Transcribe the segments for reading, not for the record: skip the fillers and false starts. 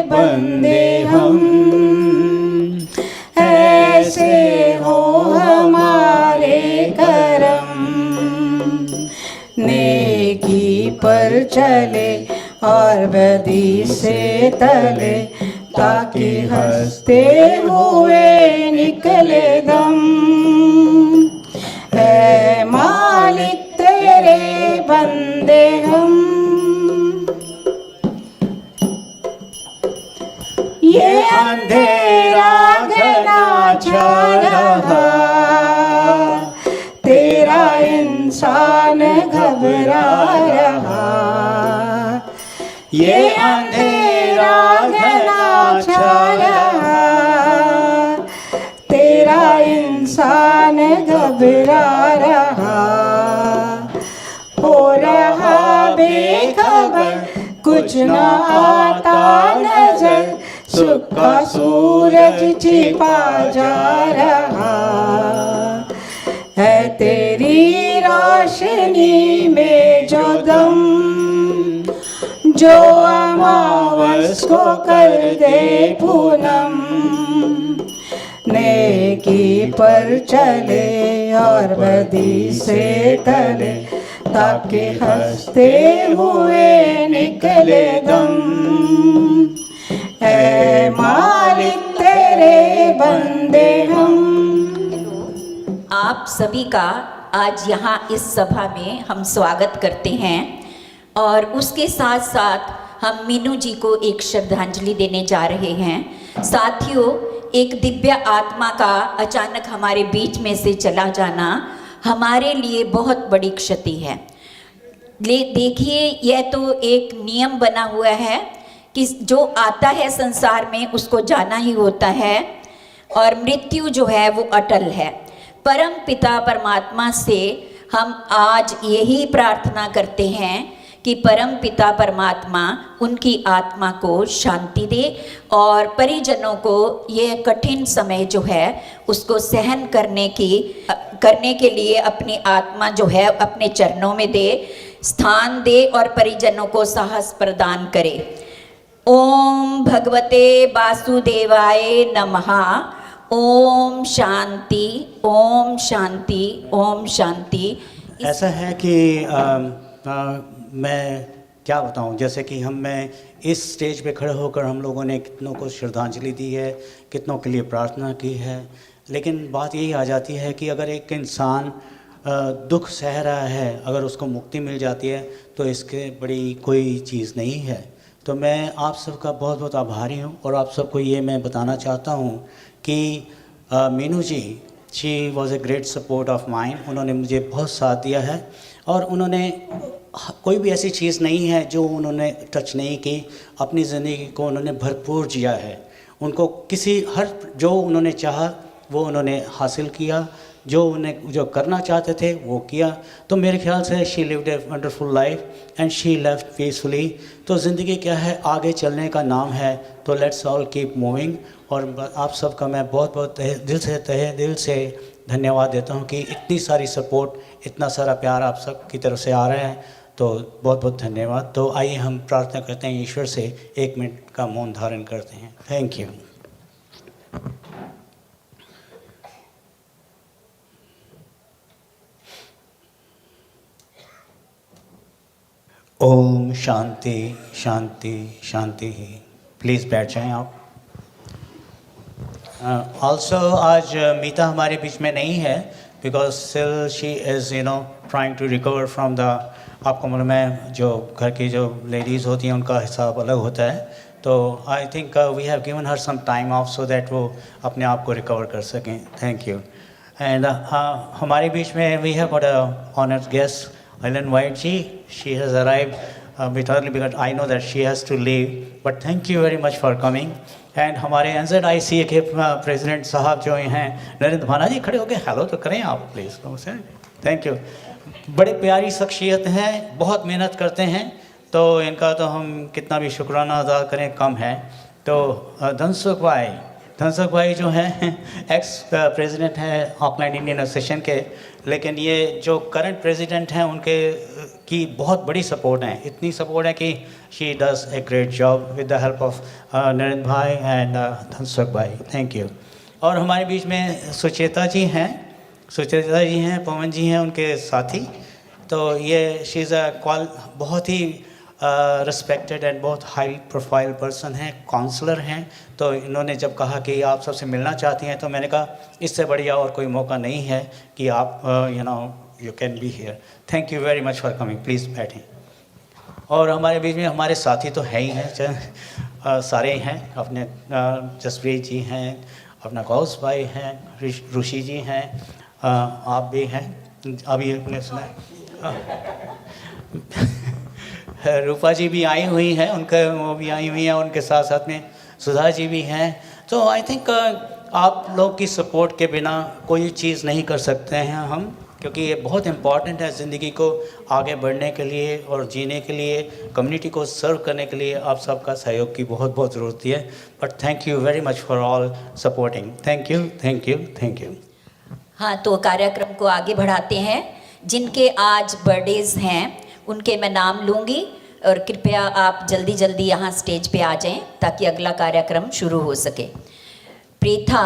बंदे हम, ऐसे हो हमारे करम। नेकी पर चले और बदी से तले, ताकि हंसते हुए निकले दम। ऐ मालिक तेरे बंदे हम, ये अंधेरा घना छा रहा, तेरा इंसान घबरा रहा। ये अंधेरा घना छा रहा, तेरा इंसान घबरा रहा। हो रहा बेखबर, कुछ न आता नजर, सुख का सूरज छिपा जा रहा है। तेरी रोशनी में जो दम, जो अमावस को कर दे पूनम। नेकी पर चले और बदी से टले, ताकि हंसते हुए निकले दम। ऐ मालिक तेरे बंदे हम। आप सभी का आज यहाँ इस सभा में हम स्वागत करते हैं और उसके साथ साथ हम मीनू जी को एक श्रद्धांजलि देने जा रहे हैं। साथियों, एक दिव्य आत्मा का अचानक हमारे बीच में से चला जाना हमारे लिए बहुत बड़ी क्षति है। देखिए, यह तो एक नियम बना हुआ है कि जो आता है संसार में उसको जाना ही होता है, और मृत्यु जो है वो अटल है। परम पिता परमात्मा से हम आज यही प्रार्थना करते हैं कि परम पिता परमात्मा उनकी आत्मा को शांति दे और परिजनों को यह कठिन समय जो है उसको सहन करने के लिए अपनी आत्मा जो है अपने चरणों में दे, स्थान दे और परिजनों को साहस प्रदान करे। ओम भगवते वासुदेवाय नमः। ओम शांति, ओम शांति, ओम शांति। ऐसा है कि मैं क्या बताऊं, जैसे कि मैं इस स्टेज पे खड़े होकर हम लोगों ने कितनों को श्रद्धांजलि दी है, कितनों के लिए प्रार्थना की है, लेकिन बात यही आ जाती है कि अगर एक इंसान दुख सह रहा है, अगर उसको मुक्ति मिल जाती है तो इसके बड़ी कोई चीज़ नहीं है। तो मैं आप सबका बहुत बहुत आभारी हूँ और आप सबको ये मैं बताना चाहता हूँ कि Meenu ji, she was a great support of mine. उन्होंने मुझे बहुत साथ दिया है और उन्होंने कोई भी ऐसी चीज़ नहीं है जो उन्होंने टच नहीं की। अपनी ज़िंदगी को उन्होंने भरपूर जिया है। उनको हर जो उन्होंने चाहा वो उन्होंने हासिल किया, जो करना चाहते थे वो किया। तो मेरे ख्याल से she lived a wonderful life and she left peacefully. तो ज़िंदगी क्या है, आगे चलने का नाम है। तो लेट्स ऑल कीप मूविंग। और आप सबका मैं बहुत बहुत तहे दिल से धन्यवाद देता हूँ कि इतनी सारी सपोर्ट, इतना सारा प्यार आप सब की तरफ से आ रहा है। तो बहुत बहुत धन्यवाद। तो आइए हम प्रार्थना करते हैं ईश्वर से, 1 मिनट का मौन धारण करते हैं। Thank you. ओम शांति शांति शांति ही। प्लीज़ बैठ जाएं आप। ऑल्सो आज मीता हमारे बीच में नहीं है because still she is trying to recover from the, आपको मालूम है जो घर की जो लेडीज़ होती हैं उनका हिसाब अलग होता है। तो I think we have given her some time off so that वो अपने आप को रिकवर कर सकें। Thank you. एंड हमारे बीच में we have got a honoured guest Ellen White ji. She has arrived bit early because I know that she has to leave. But thank you very much for coming. And हमारे NZICA के president साहब जो हैं नरेंद्र भाना जी, खड़े होकर hello तो करें आप प्लीज़। Thank you. बड़े प्यारी शख्सियत हैं, बहुत मेहनत करते हैं, तो इनका तो हम कितना भी शुक्राना अदा करें कम है। तो धनसुख भाई, धनसुख भाई जो हैं एक्स प्रेसिडेंट हैं ऑकलैंड इंडियन एसोसिएशन के, लेकिन ये जो करंट प्रेसिडेंट हैं उनके की बहुत बड़ी सपोर्ट है, इतनी सपोर्ट है कि she does a great job with the help of Narendra भाई एंड धनसुख भाई, थैंक यू। और हमारे बीच में सुचेता जी हैं, पवन जी हैं उनके साथी। तो ये शी इज़ बहुत ही रिस्पेक्टेड एंड बहुत हाई प्रोफाइल पर्सन हैं, काउंसलर हैं। तो इन्होंने जब कहा कि आप सबसे मिलना चाहती हैं तो मैंने कहा इससे बढ़िया और कोई मौका नहीं है कि आप you can be here. Thank you very much for coming, please बैठें। और हमारे बीच में हमारे साथी तो है ही हैं, सारे हैं, अपने जसप्रीत जी हैं, अपना गौस भाई हैं, ऋषि जी हैं, आप भी हैं, अभी आपने सुना रूपा जी भी आई हुई हैं, वो भी आई हुई हैं, उनके साथ साथ में सुधा जी भी हैं। तो आई थिंक आप लोग की सपोर्ट के बिना कोई चीज़ नहीं कर सकते हैं हम, क्योंकि ये बहुत इम्पॉर्टेंट है ज़िंदगी को आगे बढ़ने के लिए और जीने के लिए, कम्युनिटी को सर्व करने के लिए आप सबका सहयोग की बहुत बहुत ज़रूरत है। But thank you very much for all supporting, thank you thank you thank you. हाँ, तो कार्यक्रम को आगे बढ़ाते हैं। जिनके आज बर्थडेज हैं उनके मैं नाम लूँगी और कृपया आप जल्दी जल्दी यहाँ स्टेज पे आ जाएं ताकि अगला कार्यक्रम शुरू हो सके। प्रेथा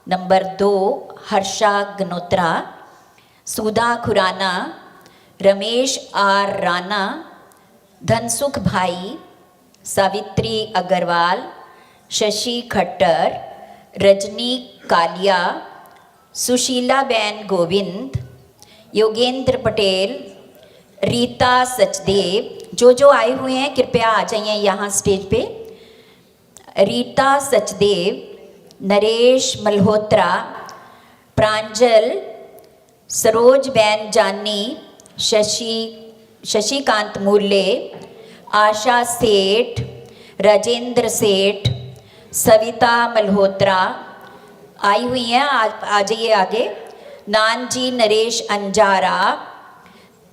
नंबर 2, हर्षा गनोत्रा, सुधा खुराना, रमेश आर राणा, धनसुख भाई, सावित्री अग्रवाल, शशि खट्टर, रजनी कालिया, सुशीला बेन गोविंद, योगेंद्र पटेल, रीता सचदेव। जो आए हुए हैं कृपया आ जाइए यहाँ स्टेज पे। रीता सचदेव, नरेश मल्होत्रा, प्रांजल, सरोज बैन जानी, शशिकांत मूल्य, आशा सेठ, राजेंद्र सेठ, सविता मल्होत्रा आई हुई हैं, आ जाइए आगे। नानजी नरेश अंजारा,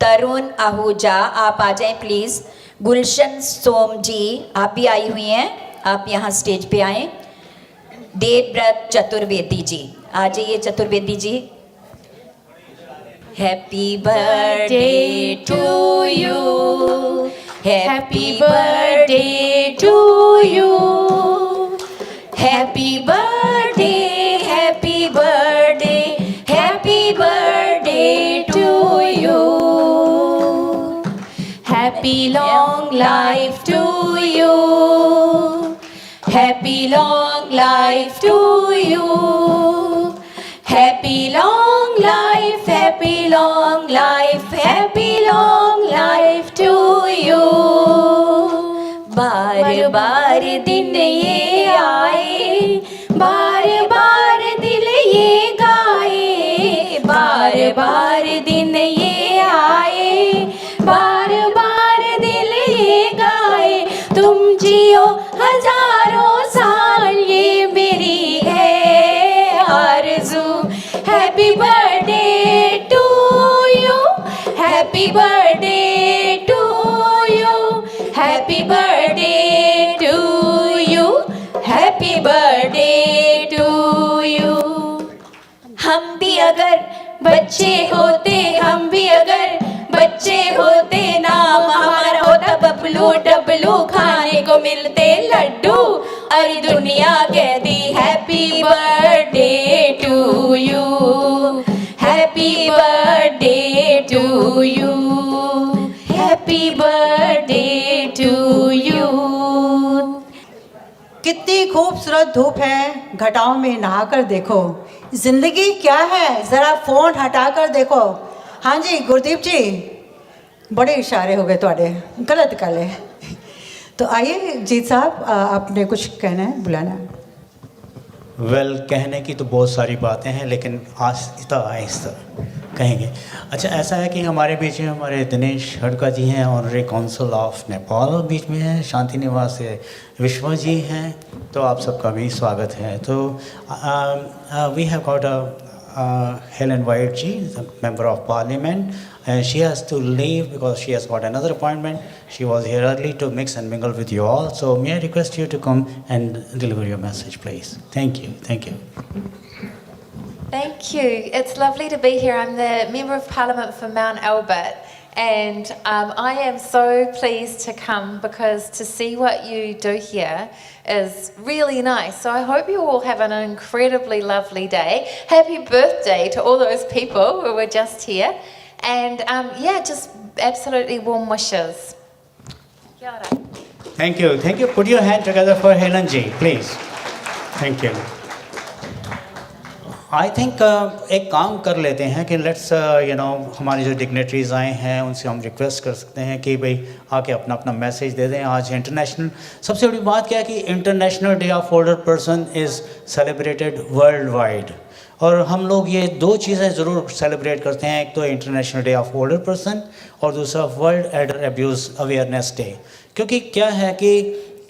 तरुण आहूजा, आप आ जाएं प्लीज़। गुलशन सोम जी, आप भी आई हुई हैं, आप यहाँ स्टेज पे आएँ। देवव्रत चतुर्वेदी जी, आ जाइए Chaturvedi ji. Happy birthday to you, happy birthday to you, happy birthday, happy birthday, happy birthday to you, happy long life to you, happy long life to you, happy long life, happy long life, happy long life to you. बार बार दिन ये आए, बार बार दिल ये गाए, बार बार दिन ये आए, बार बार दिल ये गाए। तुम जियो हजारों साल, ये मेरी है आरज़ू। Happy birthday to you, happy birthday to you, happy birthday to you, happy birthday to you. हम भी अगर बच्चे होते, हम भी अगर बच्चे होते, नाम हमारा होता बबलू डबलू, खाने को मिलते लड्डू, अरे दुनिया कहती happy birthday to you, happy birthday to you, happy birthday to you. कितनी खूबसूरत धूप है, घटाओं में नहाकर देखो, जिंदगी क्या है जरा फोन हटाकर देखो। हाँ जी गुरदीप जी, बड़े इशारे हो गए थोड़े, गलत गल है। तो आइए जीत साहब, आपने कुछ कहना है, बुलाना है। वेल, कहने की तो बहुत सारी बातें हैं, लेकिन आहिस्ता आहिस्ता कहेंगे। अच्छा, ऐसा है कि हमारे बीच में हमारे दिनेश हड़का जी हैं, ऑनरेरी काउंसिल ऑफ नेपाल बीच में हैं, शांति निवास से विश्वा जी हैं, तो आप सबका भी स्वागत है। तो we have got Helen White ji, the member of parliament, and she has to leave because she has got another appointment. She was here early to mix and mingle with you all. So may I request you to come and deliver your message, please? Thank you. Thank you. Thank you. It's lovely to be here. I'm the Member of Parliament for Mount Albert, and I am so pleased to come because to see what you do here is really nice. So I hope you all have an incredibly lovely day. Happy birthday to all those people who were just here. And yeah, just absolutely warm wishes. Kia ora. Thank you. Thank you. Put your hand together for Helen ji, please. Thank you. I think एक काम कर लेते हैं कि let's हमारे जो dignitaries आए हैं उनसे हम रिक्वेस्ट कर सकते हैं कि भाई आके अपना अपना मैसेज दे दें. आज इंटरनेशनल, सबसे बड़ी बात क्या है कि international day of older person is celebrated world wide. और हम लोग ये दो चीज़ें ज़रूर सेलिब्रेट करते हैं, एक तो international day of older person और दूसरा world Elder abuse awareness day. क्योंकि क्या है कि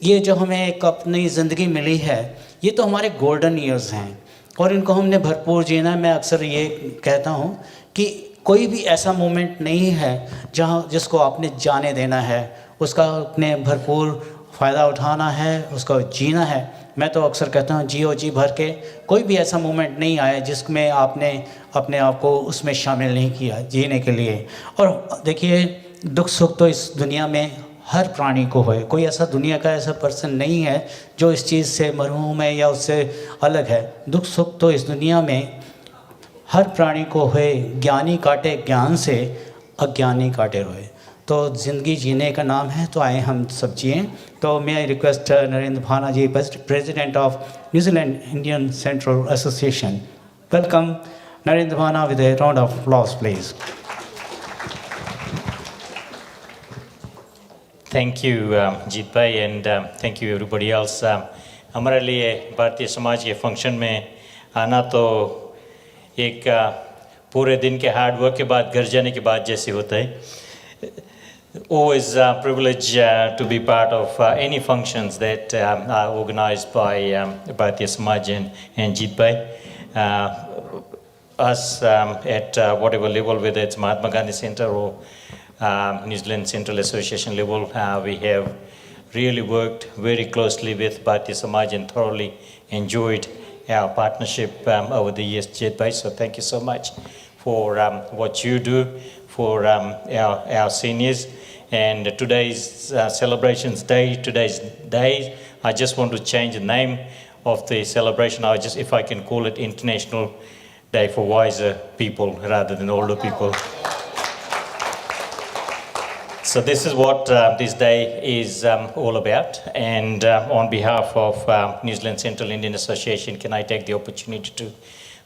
ये जो हमें एक अपनी ज़िंदगी मिली है ये तो हमारे गोल्डन ईयर्स हैं और इनको हमने भरपूर जीना है. मैं अक्सर ये कहता हूँ कि कोई भी ऐसा मोमेंट नहीं है जहाँ जिसको आपने जाने देना है, उसका अपने भरपूर फ़ायदा उठाना है, उसको जीना है. मैं तो अक्सर कहता हूँ जियो जी भर के. कोई भी ऐसा मोमेंट नहीं आया जिसमें आपने अपने आप को उसमें शामिल नहीं किया जीने के लिए. और देखिए दुख सुख तो इस दुनिया में हर प्राणी को है. कोई ऐसा दुनिया का ऐसा पर्सन नहीं है जो इस चीज़ से मरहूम है या उससे अलग है. दुख सुख तो इस दुनिया में हर प्राणी को है. ज्ञानी काटे ज्ञान से, अज्ञानी काटे रोए. तो ज़िंदगी जीने का नाम है, तो आए हम सब जिएँ. तो मैं request Narendra Bhana ji, president of New Zealand Indian central association. Welcome Narendra Bhana with a round of applause please. Thank you, Jeet Bhai, and thank you everybody else. हमारे लिए भारतीय समाज के फंक्शन में आना तो एक पूरे दिन के हार्ड वर्क के बाद घर जाने के बाद जैसे होता है. Always a privilege to be part of any functions that are organized by Bharatiya Samaj and Jeet Bhai. Us at whatever level, whether it's Mahatma Gandhi Center or New Zealand Central Association level, we have really worked very closely with Bharatiya Samaj and thoroughly enjoyed our partnership over the years, Jeet Bhai. So thank you so much for what you do for our seniors. And today's celebrations day, I just want to change the name of the celebration. If I can call it International Day for Wiser People rather than older people. So this is what this day is all about, and on behalf of New Zealand Central Indian Association, can I take the opportunity to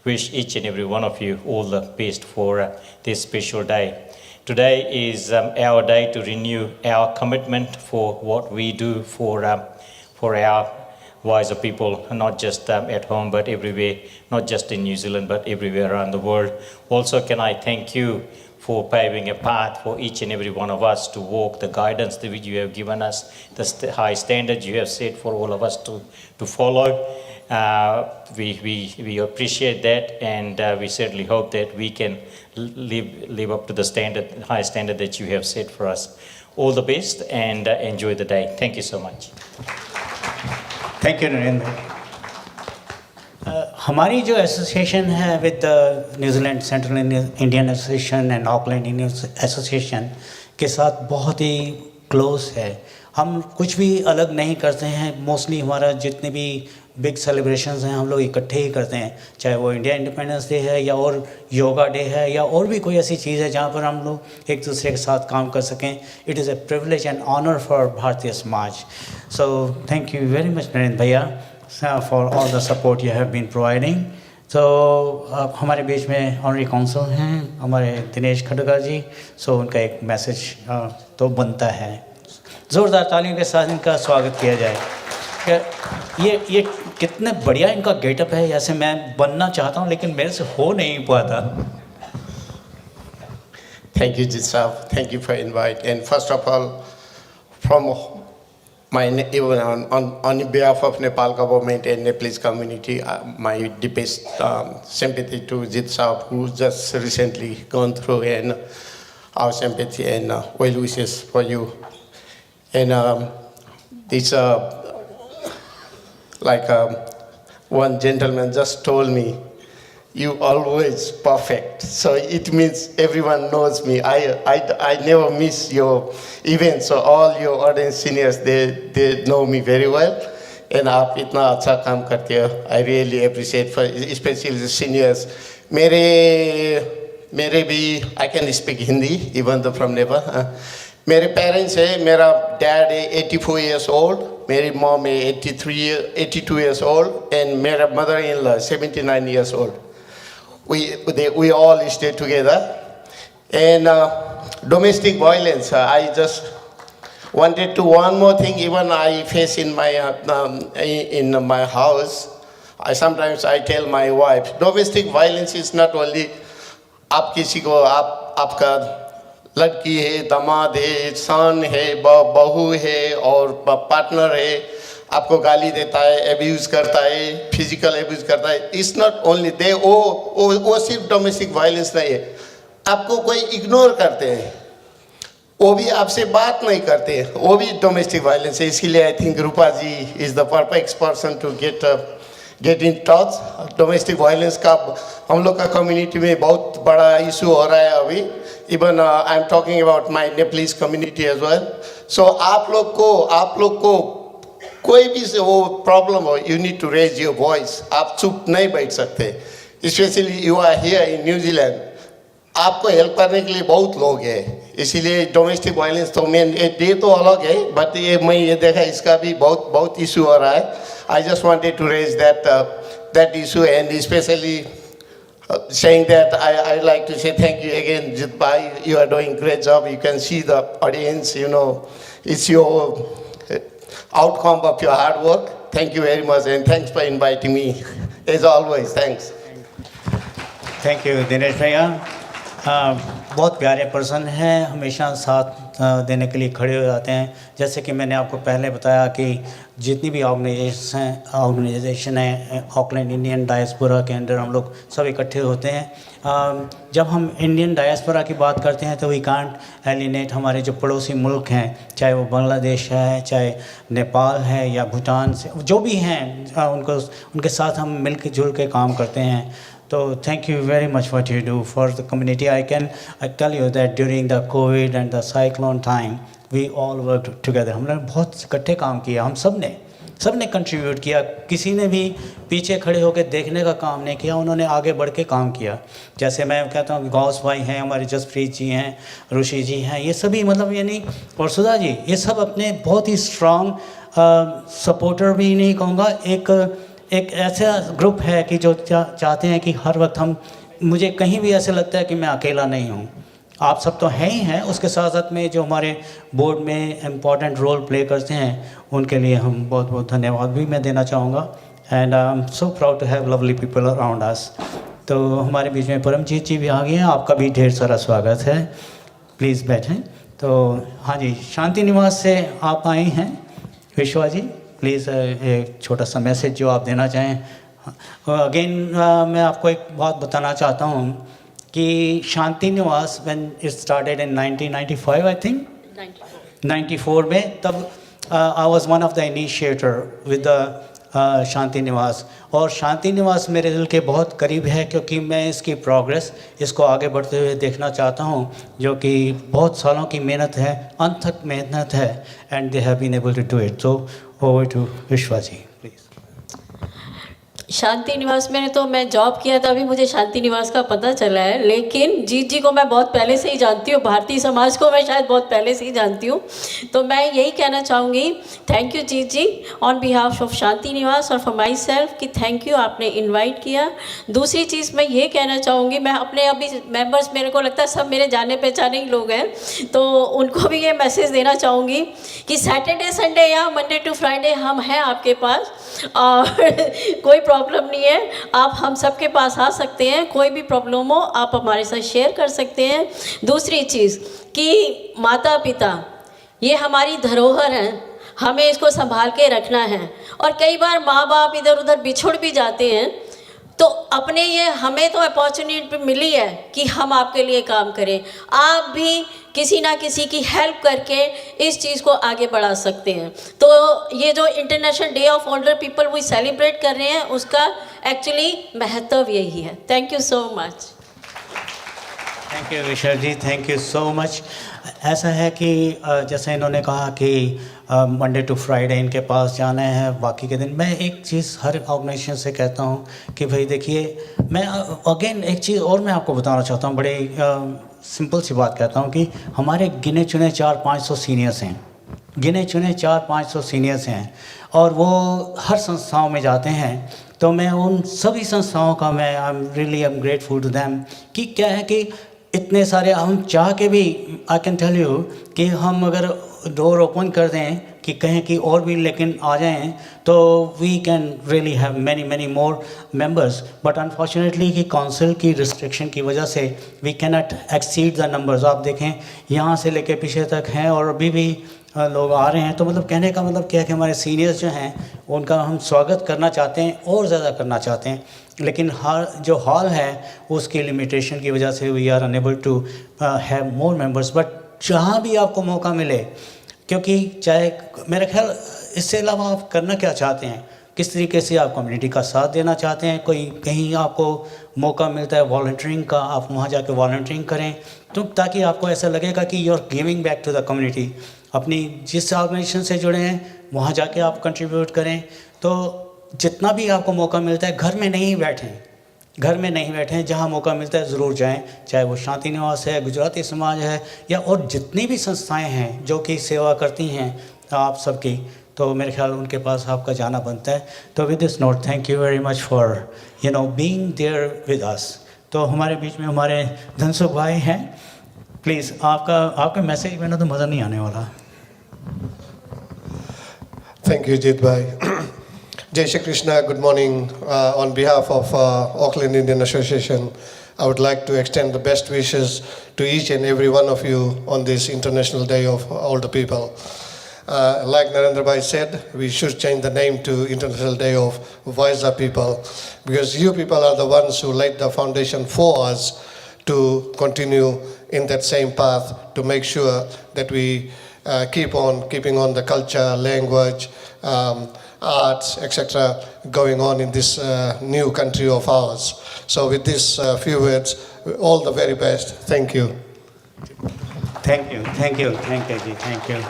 wish each and every one of you all the best for this special day. Today is our day to renew our commitment for what we do for our wiser people, not just at home but everywhere, not just in New Zealand but everywhere around the world. Also, can I thank you for paving a path for each and every one of us to walk the guidance that you have given us, the high standards you have set for all of us to follow. We appreciate that, and we certainly hope that we can live up to the high standard that you have set for us. All the best, and enjoy the day. Thank you so much. Thank you, Narendra. हमारी जो association है with New Zealand central Indian association and Auckland Indian association के साथ बहुत ही close है. हम कुछ भी अलग नहीं करते हैं. मोस्टली हमारा जितने भी बिग सेलिब्रेशंस हैं हम लोग इकट्ठे ही करते हैं, चाहे वो इंडिया इंडिपेंडेंस डे है या और योगा डे है या और भी कोई ऐसी चीज़ है जहाँ पर हम लोग एक दूसरे के साथ काम कर सकें. It is a privilege and honour for Bharatiya Samaj. So thank you very much Narendra भैया for all the support you have been providing. So हमारे बीच में ऑनरी काउंसिल हैं हमारे दिनेश खडगा जी. सो उनका एक मैसेज तो बनता है. ज़ोरदार तालियों के साथ इनका स्वागत किया जाए. ये कितने बढ़िया इनका गेटअप है. ऐसे मैं बनना चाहता हूँ लेकिन मेरे से हो नहीं पाता. Thank you, Jit Saab. Thank you for invite. And first of all, from even on behalf of Nepal government and Nepalese community, my deepest sympathy to Jit Saab, who just recently gone through, and our sympathy and well wishes for you. And this, one gentleman just told me, you always perfect. So it means everyone knows me. I never miss your events. So all your audience seniors, they know me very well. And आप इतना अच्छा काम करते हो. I really appreciate, for especially the seniors. मेरे भी, I can speak Hindi even though from Nepal. मेरे parents है, मेरा dad है 84 years old, मेरी mom है 82 years old, and मेरा mother-in-law 79 years old. We all stay together. And domestic violence, I just wanted to one more thing. Even I face in my house. Sometimes I tell my wife, domestic violence is not only आप किसी को आपका लड़की है, दामाद है, सन है, बहू है और पार्टनर है, आपको गाली देता है, एब्यूज़ करता है, फिजिकल एब्यूज़ करता है. इट्स नॉट ओनली दे, वो सिर्फ डोमेस्टिक वायलेंस नहीं है. आपको कोई इग्नोर करते हैं, वो भी आपसे बात नहीं करते, वो भी डोमेस्टिक वायलेंस है. इसलिए I think Rupa ji is the perfect person to get in touch. Domestic violence का हम लोग का कम्युनिटी में बहुत बड़ा इशू हो रहा है अभी. Even I am talking about my Nepalese community as well. So आप लोग को कोई भी से वो प्रॉब्लम हो, you need to raise your voice. आप चुप नहीं बैठ सकते. Specially you are here in New Zealand, आपको हेल्प करने के लिए बहुत लोग हैं. इसीलिए डोमेस्टिक वायलेंस तो मेन डे तो अलग है, बट ये देखा इसका भी बहुत इशू हो रहा है. I just wanted to raise that issue, and specially saying that I'd like to say thank you again, Jit Bhai. You are doing great job. You can see the audience, it's your outcome of your hard work. Thank you very much, and thanks for inviting me. As always, thanks. Thank you Dinesh भैया. बहुत प्यारे person हैं, हमेशा साथ देने के लिए खड़े हो जाते हैं. जैसे कि मैंने आपको पहले बताया कि जितनी भी ऑर्गेनाइजेशन है ऑकलैंड इंडियन डायस्पोरा के अंदर हम लोग सब इकट्ठे होते हैं. जब हम इंडियन डायस्पोरा की बात करते हैं तो वी कांट एलिनेट हमारे जो पड़ोसी मुल्क हैं, चाहे वो बांग्लादेश है, चाहे नेपाल है या भूटान से, जो भी हैं उनके साथ हम मिल के जुल के काम करते हैं. So thank you very much what you do for the community. I tell you that during the COVID and the cyclone time, we all worked together. हमने बहुत इकट्ठे काम किया. हम सब ने कंट्रीब्यूट किया. किसी ने भी पीछे खड़े होकर देखने का काम नहीं किया. उन्होंने आगे बढ़ के काम किया. जैसे मैं कहता हूँ गौस भाई हैं, हमारे जसप्रीत जी हैं, ऋषि जी हैं, ये सभी मतलब यानी और सुधा जी, ये सब अपने बहुत ही स्ट्रॉन्ग सपोर्टर भी नहीं कहूँगा, एक ऐसा ग्रुप है कि जो चाहते हैं कि हर वक्त मुझे कहीं भी ऐसे लगता है कि मैं अकेला नहीं हूँ. आप सब तो हैं ही हैं, उसके साथ साथ में जो हमारे बोर्ड में इम्पॉर्टेंट रोल प्ले करते हैं उनके लिए हम बहुत बहुत धन्यवाद भी मैं देना चाहूँगा. And I am so proud to have lovely people around us. तो हमारे बीच में परमजीत जी भी आ गए हैं. आपका भी ढेर सारा स्वागत है. प्लीज़ बैठें. तो हाँ जी, शांति निवास से आप आए हैं. विश्वा जी प्लीज़ एक छोटा सा मैसेज जो आप देना चाहें. अगेन मैं आपको एक बात बताना चाहता हूँ कि Shanti Niwas when it started in 1995 I think 94 में, तब I was one of the initiator with the Shanti Niwas. और शांति निवास मेरे दिल के बहुत करीब है क्योंकि मैं इसकी प्रोग्रेस, इसको आगे बढ़ते हुए देखना चाहता हूँ, जो कि बहुत सालों की मेहनत है, अनथक मेहनत है. And they have been able to do it. So over to Vishwa ji please. शांति निवास में तो मैं जॉब किया था, अभी मुझे शांति निवास का पता चला है. लेकिन जीत जी को मैं बहुत पहले से ही जानती हूँ, भारतीय समाज को मैं शायद बहुत पहले से ही जानती हूँ. तो मैं यही कहना चाहूँगी, thank you Jeet ji on behalf of Shanti Niwas और फॉर माई सेल्फ कि थैंक यू, आपने इन्वाइट किया. दूसरी चीज़ मैं ये कहना चाहूँगी, मैं अपने अभी मेंबर्स, मेरे को लगता है सब मेरे जाने पहचाने ही लोग हैं, तो उनको भी ये मैसेज देना चाहूँगी कि सैटरडे संडे या मंडे टू फ्राइडे हम हैं आपके पास, और कोई प्रॉब्लम नहीं है. आप हम सब के पास आ सकते हैं, कोई भी प्रॉब्लम हो आप हमारे साथ शेयर कर सकते हैं. दूसरी चीज़ कि माता पिता ये हमारी धरोहर हैं, हमें इसको संभाल के रखना है। और कई बार माँ बाप इधर उधर बिछुड़ भी जाते हैं, तो अपने ये हमें तो अपॉर्चुनिटी मिली है कि हम आपके लिए काम करें। आप भी किसी ना किसी की हेल्प करके इस चीज़ को आगे बढ़ा सकते हैं। तो ये जो international day of older people वो सेलिब्रेट कर रहे हैं, उसका एक्चुअली महत्व यही है। Thank you so much. Thank you Vishal ji, thank you so much. ऐसा है कि जैसे इन्होंने कहा कि मंडे टू फ्राइडे इनके पास जाना है, बाकी के दिन मैं एक चीज़ हर ऑर्गेनाइजेशन से कहता हूँ कि भाई देखिए, मैं अगेन एक चीज़ और मैं आपको बताना चाहता हूँ, बड़े सिंपल सी बात कहता हूँ कि हमारे गिने चुने 400-500 सीनियर्स हैं, गिने चुने 400-500 सीनियर्स हैं, और वो हर संस्थाओं में जाते हैं। तो मैं उन सभी संस्थाओं का मैं I am grateful to them कि क्या है कि इतने सारे हम चाह के भी आई कैन टेल यू कि हम अगर डोर ओपन कर दें कि कहें कि और भी लेकिन आ जाएं, तो we can really have many more members, but unfortunately कि काउंसिल की रिस्ट्रिक्शन की वजह से we can not exceed the numbers. आप देखें यहाँ से लेके पीछे तक हैं और अभी भी लोग आ रहे हैं। तो मतलब कहने का मतलब क्या है कि हमारे सीनियर्स जो हैं उनका हम स्वागत करना चाहते हैं और ज़्यादा करना चाहते हैं, लेकिन जो हॉल है उसकी लिमिटेशन की वजह से we are unable to have more members. But जहाँ भी आपको मौका मिले, क्योंकि चाहे मेरा ख्याल इससे अलावा आप करना क्या चाहते हैं, किस तरीके से आप कम्युनिटी का साथ देना चाहते हैं। कोई कहीं आपको मौका मिलता है वॉलंटियरिंग का, आप वहाँ जाके वॉलंटियरिंग करें, तो ताकि आपको ऐसा लगेगा कि you are giving back to the community. अपनी जिस ऑर्गेनाइजेशन से जुड़े हैं वहाँ जाके आप कंट्रीब्यूट करें। तो जितना भी आपको मौका मिलता है, घर में नहीं बैठें, जहाँ मौका मिलता है ज़रूर जाएं, चाहे वो शांति निवास है, गुजराती समाज है, या और जितनी भी संस्थाएं हैं जो कि सेवा करती हैं आप सबकी, तो मेरे ख्याल उनके पास आपका जाना बनता है। तो with this note, thank you very much for being there with us. तो हमारे बीच में हमारे धनसुख भाई हैं, प्लीज़ आपका मैसेज में ना तो मज़ा नहीं आने वाला। Thank you, Jit Bhai. Jai Shri Krishna, good morning. On behalf of Auckland Indian Association, I would like to extend the best wishes to each and every one of you on this International Day of Older People. Like Narendra Bhai said, we should change the name to International Day of Wiser People, because you people are the ones who laid the foundation for us to continue in that same path, to make sure that we keeping on the culture, language, arts, etc. going on in this new country of ours. So with these few words, all the very best. Thank you. Thank you जी, thank you.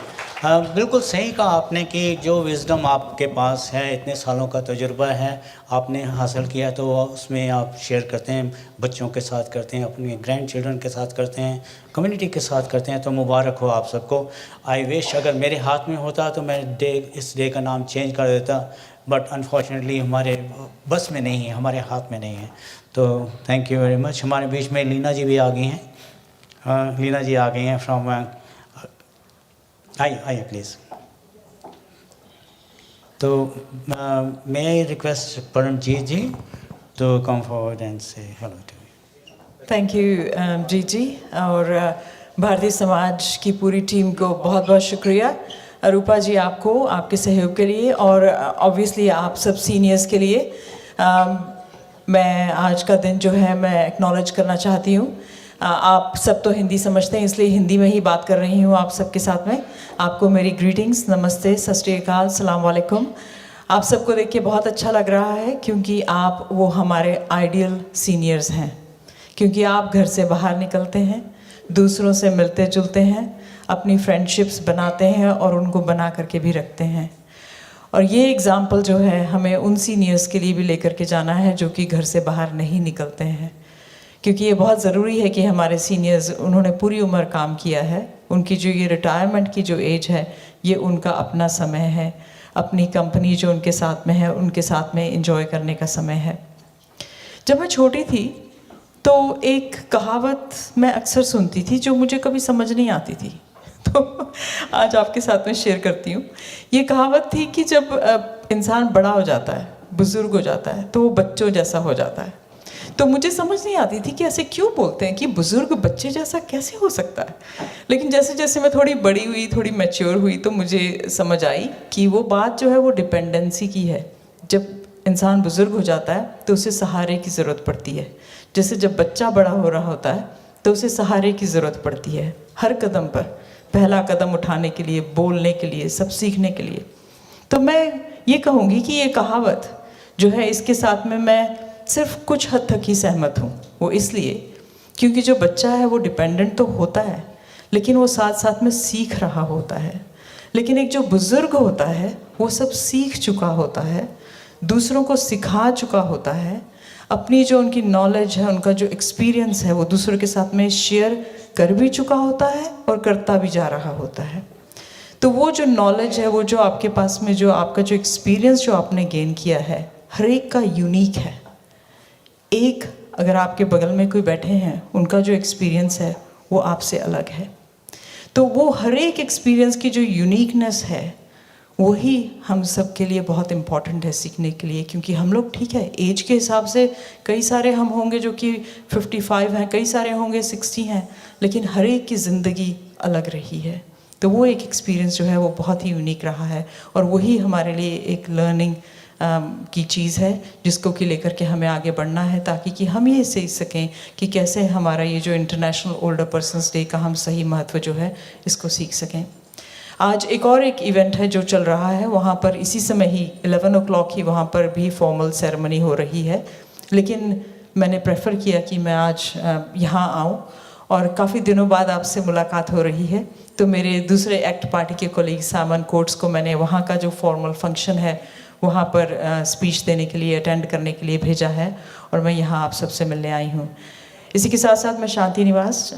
बिल्कुल सही कहा आपने कि जो wisdom आपके पास है, इतने सालों का तजुर्बा है आपने हासिल किया, तो उसमें आप शेयर करते हैं, बच्चों के साथ करते हैं, अपने ग्रैंड चिल्ड्रन के साथ करते हैं, कम्युनिटी के साथ करते हैं। तो मुबारक हो आप सबको। आई विश अगर मेरे हाथ में होता तो मैं इस डे का नाम चेंज कर देता, बट अनफॉर्चुनेटली हमारे बस में नहीं है, हमारे हाथ में नहीं है। तो थैंक यू वेरी मच। हमारे बीच में लीना जी भी आ गई हैं, लीना जी आ गई हैं फ्रॉम, आइए प्लीज़। तो मैं request Paramjit ji to come forward and say hello to me. Thank you ji ji, और भारतीय समाज की पूरी टीम को बहुत बहुत शुक्रिया। रूपा जी आपको आपके सहयोग के लिए, और ऑब्वियसली आप सब सीनियर्स के लिए मैं आज का दिन जो है मैं एक्नॉलेज करना चाहती हूँ। आप सब तो हिंदी समझते हैं, इसलिए हिंदी में ही बात कर रही हूँ आप सबके साथ में। आपको मेरी ग्रीटिंग्स, नमस्ते, सत श्री अकाल, सलाम वालेकुम। आप सबको देख के बहुत अच्छा लग रहा है, क्योंकि आप वो हमारे आइडियल सीनियर्स हैं, क्योंकि आप घर से बाहर निकलते हैं, दूसरों से मिलते जुलते हैं, अपनी फ्रेंडशिप्स बनाते हैं और उनको बना करके भी रखते हैं। और ये एग्ज़ाम्पल जो है हमें उन सीनियर्स के लिए भी लेकर के जाना है जो कि घर से बाहर नहीं निकलते हैं, क्योंकि ये बहुत ज़रूरी है कि हमारे सीनियर्स, उन्होंने पूरी उम्र काम किया है, उनकी जो ये रिटायरमेंट की जो एज है ये उनका अपना समय है, अपनी कंपनी जो उनके साथ में है उनके साथ में एंजॉय करने का समय है। जब मैं छोटी थी तो एक कहावत मैं अक्सर सुनती थी जो मुझे कभी समझ नहीं आती थी, तो आज आपके साथ में शेयर करती हूँ। ये कहावत थी कि जब इंसान बड़ा हो जाता है, बुज़ुर्ग हो जाता है, तो वो बच्चों जैसा हो जाता है। तो मुझे समझ नहीं आती थी कि ऐसे क्यों बोलते हैं कि बुज़ुर्ग बच्चे जैसा कैसे हो सकता है। लेकिन जैसे जैसे मैं थोड़ी बड़ी हुई, थोड़ी मैच्योर हुई, तो मुझे समझ आई कि वो बात जो है वो डिपेंडेंसी की है। जब इंसान बुज़ुर्ग हो जाता है तो उसे सहारे की ज़रूरत पड़ती है। जैसे जब बच्चा बड़ा हो रहा होता है तो उसे सहारे की ज़रूरत पड़ती है हर कदम पर, पहला कदम उठाने के लिए, बोलने के लिए, सब सीखने के लिए। तो मैं ये कहूँगी कि ये कहावत जो है, इसके साथ में मैं सिर्फ कुछ हद तक ही सहमत हूँ। वो इसलिए क्योंकि जो बच्चा है वो डिपेंडेंट तो होता है, लेकिन वो साथ साथ में सीख रहा होता है। लेकिन एक जो बुज़ुर्ग होता है वो सब सीख चुका होता है, दूसरों को सिखा चुका होता है, अपनी जो उनकी नॉलेज है, उनका जो एक्सपीरियंस है वो दूसरों के साथ में शेयर कर भी चुका होता है और करता भी जा रहा होता है। तो वो जो नॉलेज है, वो जो आपके पास में, जो आपका जो एक्सपीरियंस जो आपने गेन किया है, हर एक का यूनिक है। एक अगर आपके बगल में कोई बैठे हैं, उनका जो एक्सपीरियंस है वो आपसे अलग है। तो वो हर एक एक्सपीरियंस की जो यूनिकनेस है वही हम सब के लिए बहुत इम्पॉर्टेंट है सीखने के लिए। क्योंकि हम लोग ठीक है एज के हिसाब से कई सारे हम होंगे जो कि 55 हैं, कई सारे होंगे 60 हैं, लेकिन हर एक की ज़िंदगी अलग रही है। तो वो एक एक्सपीरियंस जो है वो बहुत ही यूनिक रहा है, और वही हमारे लिए एक लर्निंग की चीज़ है जिसको कि लेकर के हमें आगे बढ़ना है, ताकि कि हम ये सीख सकें कि कैसे हमारा ये जो इंटरनेशनल ओल्डर पर्सनस डे का हम सही महत्व जो है इसको सीख सकें। आज एक और एक इवेंट है जो चल रहा है, वहाँ पर इसी समय ही 11 o'clock ही वहाँ पर भी फॉर्मल सेरेमनी हो रही है, लेकिन मैंने प्रेफर किया कि मैं आज यहाँ आऊँ, और काफ़ी दिनों बाद आपसे मुलाकात हो रही है। तो मेरे दूसरे एक्ट पार्टी के कोलीग सामन कोट्स को मैंने वहाँ का जो फॉर्मल फंक्शन है वहाँ पर स्पीच देने के लिए, अटेंड करने के लिए भेजा है, और मैं यहाँ आप सबसे मिलने आई हूँ। इसी के साथ साथ मैं शांति निवास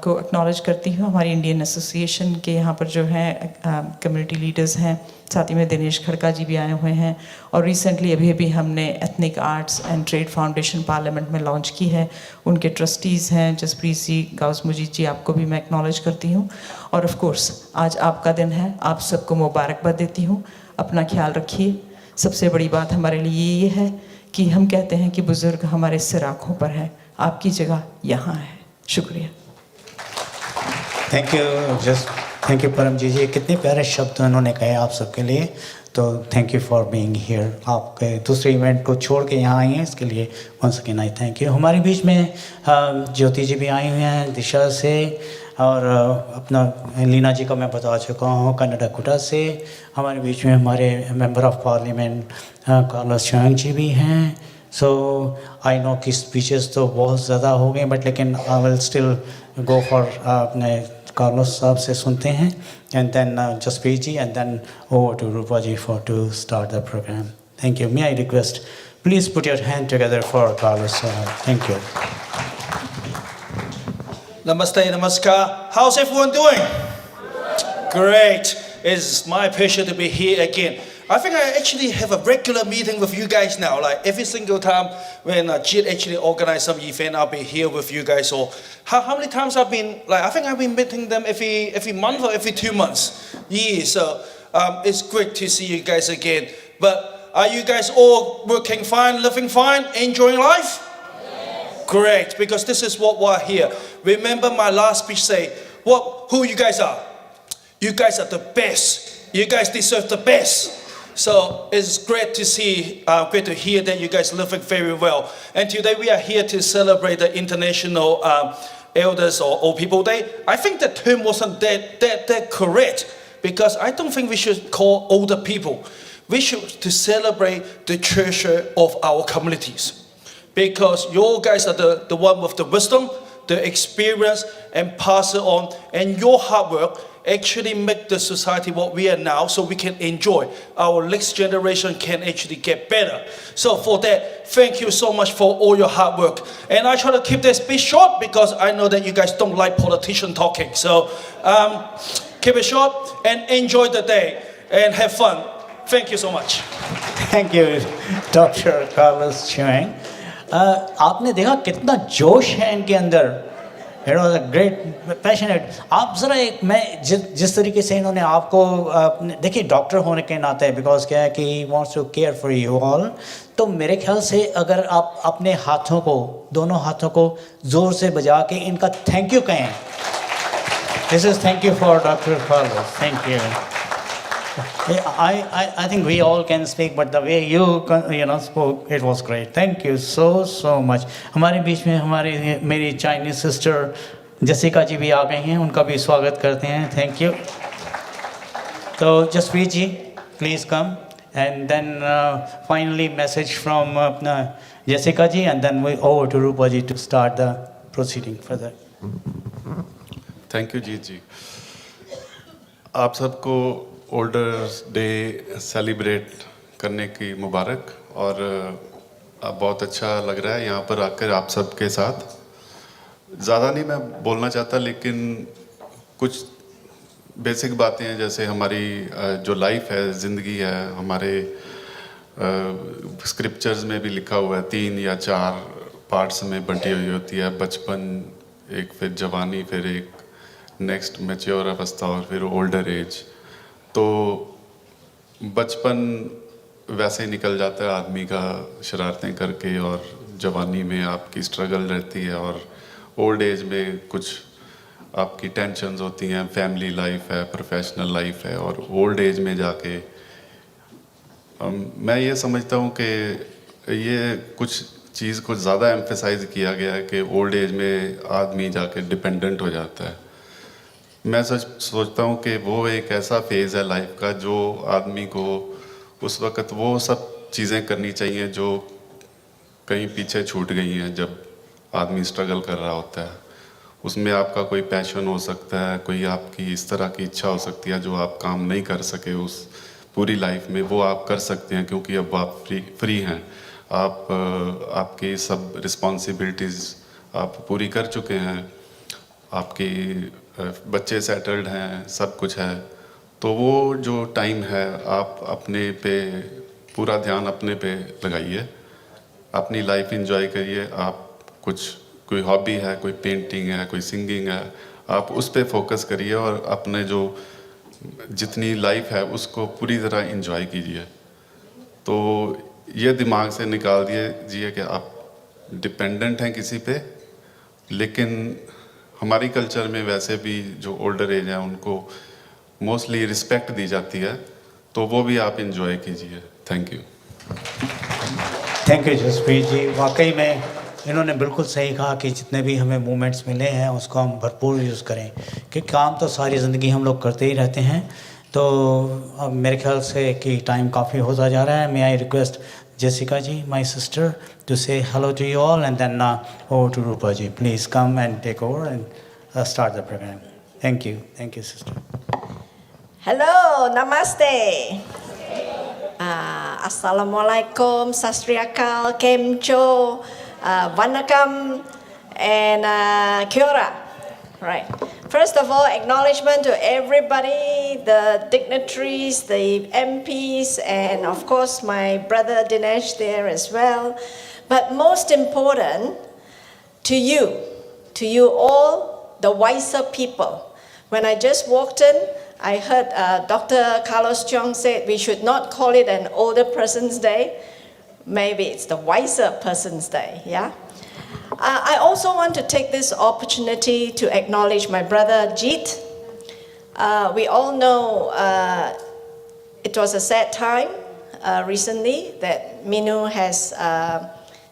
को एक्नॉलेज करती हूँ, हमारी इंडियन एसोसिएशन के यहाँ पर जो हैं कम्युनिटी लीडर्स हैं, साथ ही में दिनेश खड़का जी भी आए हुए हैं, और रिसेंटली अभी हमने ethnic arts and trade foundation parliament में लॉन्च की है। उनके ट्रस्टीज़ हैं जसप्रीत जी, गाउस मुजीद जी, आपको भी मैं एक्नॉलेज करती हूँ। और ऑफ कोर्स आज आपका दिन है, आप सबको मुबारकबाद देती हूँ। अपना ख्याल रखिए। सबसे बड़ी बात हमारे लिए ये है कि हम कहते हैं कि बुज़ुर्ग हमारे सिर आँखों पर है, आपकी जगह यहाँ है। शुक्रिया। थैंक यू परम जी। कितने प्यारे शब्द उन्होंने कहे आप सबके लिए, तो thank you for being here. आपके दूसरे इवेंट को छोड़ के यहाँ आई हैं, इसके लिए once again I thank you. हमारे बीच में ज्योति जी भी आई हुई हैं दिशा से, और अपना लीना जी का मैं बता चुका हूँ कनाडा कुटा से। हमारे बीच में हमारे मेंबर ऑफ पार्लियामेंट कार्लोस चोयांग जी भी हैं। सो आई नो कि स्पीचेस तो बहुत ज़्यादा हो गए, बट लेकिन I will still go for अपने कार्लोस साहब से सुनते हैं, and then Jaspreet ji, and then over to Rupa ji for to start the program. Thank you. May I request please put your hand together for Carlos साहब। Thank you. Namaste, namaskar. How's everyone doing? Great. It's my pleasure to be here again. I think I actually have a regular meeting with you guys now. Like every single time when Jit actually organize some event, I'll be here with you guys. Or how many times I've been, like I think I've been meeting them every month or every 2 months. Yeah, so it's great to see you guys again. But are you guys all working fine, living fine, enjoying life? Great, because this is what we're here. Remember my last speech say, who you guys are? You guys are the best. You guys deserve the best. So it's great to see, great to hear that you guys are living very well. And today we are here to celebrate the International Elders or Old People Day. I think the term wasn't that correct, because I don't think we should call older people. We should to celebrate the treasure of our communities. Because you guys are the one with the wisdom, the experience, and pass it on. And your hard work actually make the society what we are now, so we can enjoy. Our next generation can actually get better. So for that, thank you so much for all your hard work. And I try to keep this bit short because I know that you guys don't like politician talking. So keep it short and enjoy the day and have fun. Thank you so much. Thank you doctor Carlos Choyang. आपने देखा कितना जोश है इनके अंदर, It was a great, passionate. आप ज़रा एक मैं जिस तरीके से इन्होंने आपको देखिए डॉक्टर होने के नाते बिकॉज क्या है कि he wants to care for you all, तो मेरे ख्याल से अगर आप अपने हाथों को दोनों हाथों को ज़ोर से बजा के इनका थैंक यू कहें. This is thank you for Dr. Carlos. Thank you. I think we all can speak, but the way you spoke, it was great. Thank you so much. हमारे बीच में मेरी चाइनीज सिस्टर जसिका जी भी आ गई हैं, उनका भी स्वागत करते हैं. Thank you. तो Jaspreet ji please come and then finally message from Jessica ji and then we over to Rupa ji to start the proceeding further. Thank you Jeet ji. आप सबको ओल्डर्स डे सेलिब्रेट करने की मुबारक. और बहुत अच्छा लग रहा है यहाँ पर आकर आप सबके साथ. ज़्यादा नहीं मैं बोलना चाहता, लेकिन कुछ बेसिक बातें हैं जैसे हमारी जो लाइफ है, ज़िंदगी है, हमारे स्क्रिप्चर्स में भी लिखा हुआ है 3 या 4 पार्ट्स में बंटी हुई होती है. बचपन, एक फिर जवानी, फिर एक नेक्स्ट मैच्योर अवस्था और फिर ओल्डर एज. तो बचपन वैसे ही निकल जाता है आदमी का शरारतें करके, और जवानी में आपकी स्ट्रगल रहती है, और ओल्ड एज में कुछ आपकी टेंशन्स होती हैं, फैमिली लाइफ है, प्रोफेशनल लाइफ है. और ओल्ड एज में जाके मैं ये समझता हूँ कि ये कुछ चीज़ को ज़्यादा एम्फेसाइज किया गया है कि ओल्ड एज में आदमी जाके डिपेंडेंट हो जाता है. मैं सोचता हूँ कि वो एक ऐसा फेज़ है लाइफ का जो आदमी को उस वक़्त वो सब चीज़ें करनी चाहिए जो कहीं पीछे छूट गई हैं जब आदमी स्ट्रगल कर रहा होता है. उसमें आपका कोई पैशन हो सकता है, कोई आपकी इस तरह की इच्छा हो सकती है जो आप काम नहीं कर सके उस पूरी लाइफ में, वो आप कर सकते हैं क्योंकि अब आप फ्री हैं. आप आपकी सब रिस्पॉन्सिबिलिटीज़ आप पूरी कर चुके हैं, आपकी बच्चे सेटल्ड हैं, सब कुछ है. तो वो जो टाइम है आप अपने पे पूरा ध्यान अपने पे लगाइए, अपनी लाइफ एंजॉय करिए. आप कोई हॉबी है, कोई पेंटिंग है, कोई सिंगिंग है, आप उस पे फोकस करिए और अपने जो जितनी लाइफ है उसको पूरी तरह एंजॉय कीजिए. तो ये दिमाग से निकाल दीजिए कि आप डिपेंडेंट हैं किसी पे. लेकिन हमारी कल्चर में वैसे भी जो ओल्डर एज हैं उनको मोस्टली रिस्पेक्ट दी जाती है, तो वो भी आप एंजॉय कीजिए. Thank you. Thank you Jaspreet ji. वाकई में इन्होंने बिल्कुल सही कहा कि जितने भी हमें मोमेंट्स मिले हैं उसको हम भरपूर यूज़ करें, कि काम तो सारी ज़िंदगी हम लोग करते ही रहते हैं. तो अब मेरे ख्याल से कि टाइम काफ़ी होता जा रहा है. May I request Jessica ji, my sister, to say hello to you all, and then over to Rupa ji. Please come and take over and start the program. Thank you, sister. Hello, namaste. Assalamualaikum, sastriakal, kemcho, vanakkam, and kia ora. Right. First of all, acknowledgement to everybody, the dignitaries, the MPs, and of course my brother Dinesh there as well. But most important, to you all, the wiser people. When I just walked in, I heard Dr. Carlos Cheong said we should not call it an older person's day. Maybe it's the wiser person's day, yeah? I also want to take this opportunity to acknowledge my brother Jeet. We all know it was a sad time recently that Minu has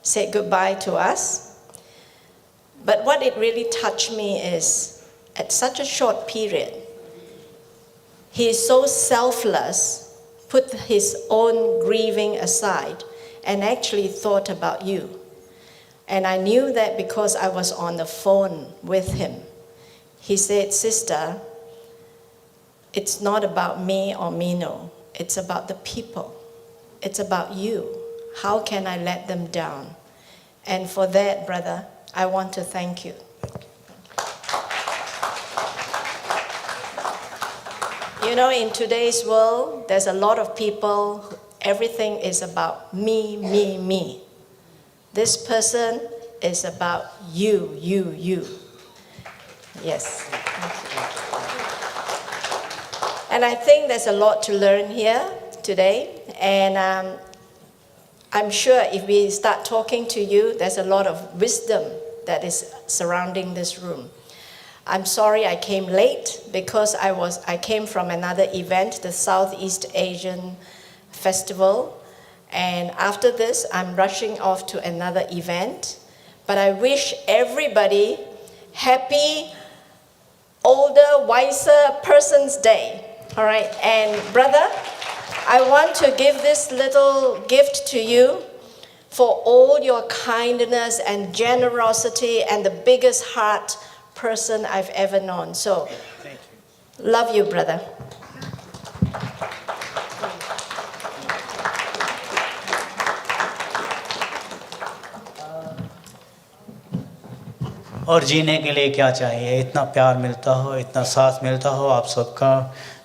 said goodbye to us. But what it really touched me is, at such a short period, he is so selfless, put his own grieving aside, and actually thought about you. And I knew that because I was on the phone with him. He said, "Sister, it's not about me or Mino. It's about the people. It's about you. How can I let them down?" And for that, brother, I want to thank you. You know, in today's world, there's a lot of people, everything is about me, me, me. This person is about you. Yes. And I think there's a lot to learn here today. And I'm sure if we start talking to you, there's a lot of wisdom that is surrounding this room. I'm sorry I came late because I came from another event, the Southeast Asian Festival. And after this, I'm rushing off to another event. But I wish everybody happy, older, wiser person's day. All right, and brother, I want to give this little gift to you for all your kindness and generosity and the biggest heart person I've ever known. So, love you, brother. और जीने के लिए क्या चाहिए, इतना प्यार मिलता हो, इतना साथ मिलता हो आप सबका,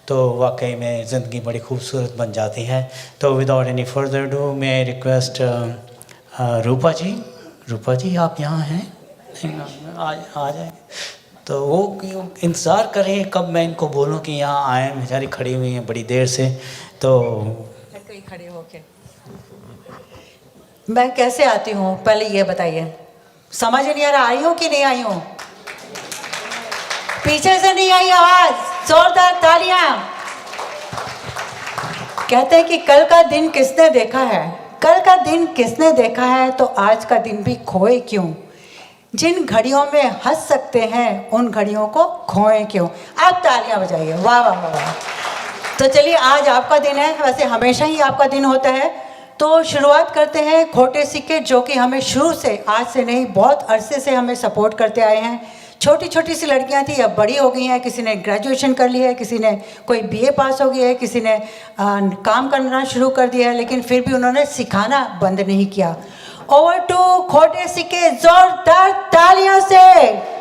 तो वाकई में ज़िंदगी बड़ी खूबसूरत बन जाती है। तो without any further do may I request Rupa ji आप यहाँ हैं? नहीं, आ जाए। तो वो इंतज़ार करें कब मैं इनको बोलूँ कि यहाँ आए, बेचारी खड़ी हुई हैं बड़ी देर से। तो खड़े होके मैं कैसे आती हूँ पहले ये बताइए, समझ नहीं आ रहा आई हूँ कि नहीं आई हूँ? पीछे से नहीं आई आवाज, जोरदार तालियां। कहते हैं कि कल का दिन किसने देखा है, कल का दिन किसने देखा है, तो आज का दिन भी खोए क्यों। जिन घड़ियों में हंस सकते हैं उन घड़ियों को खोए क्यों। आप तालियां बजाइए, वाह वाह वाह वाह। तो चलिए आज आपका दिन है, वैसे हमेशा ही आपका दिन होता है। तो शुरुआत करते हैं खोटे सिक्के, जो कि हमें शुरू से, आज से नहीं बहुत अरसे से हमें सपोर्ट करते आए हैं। छोटी छोटी सी लड़कियां थी, अब बड़ी हो गई हैं, किसी ने ग्रेजुएशन कर लिया है, किसी ने कोई बीए पास हो गया है, किसी ने काम करना शुरू कर दिया है, लेकिन फिर भी उन्होंने सिखाना बंद नहीं किया। ओवर टू खोटे सिक्के, जोरदार तालियां से।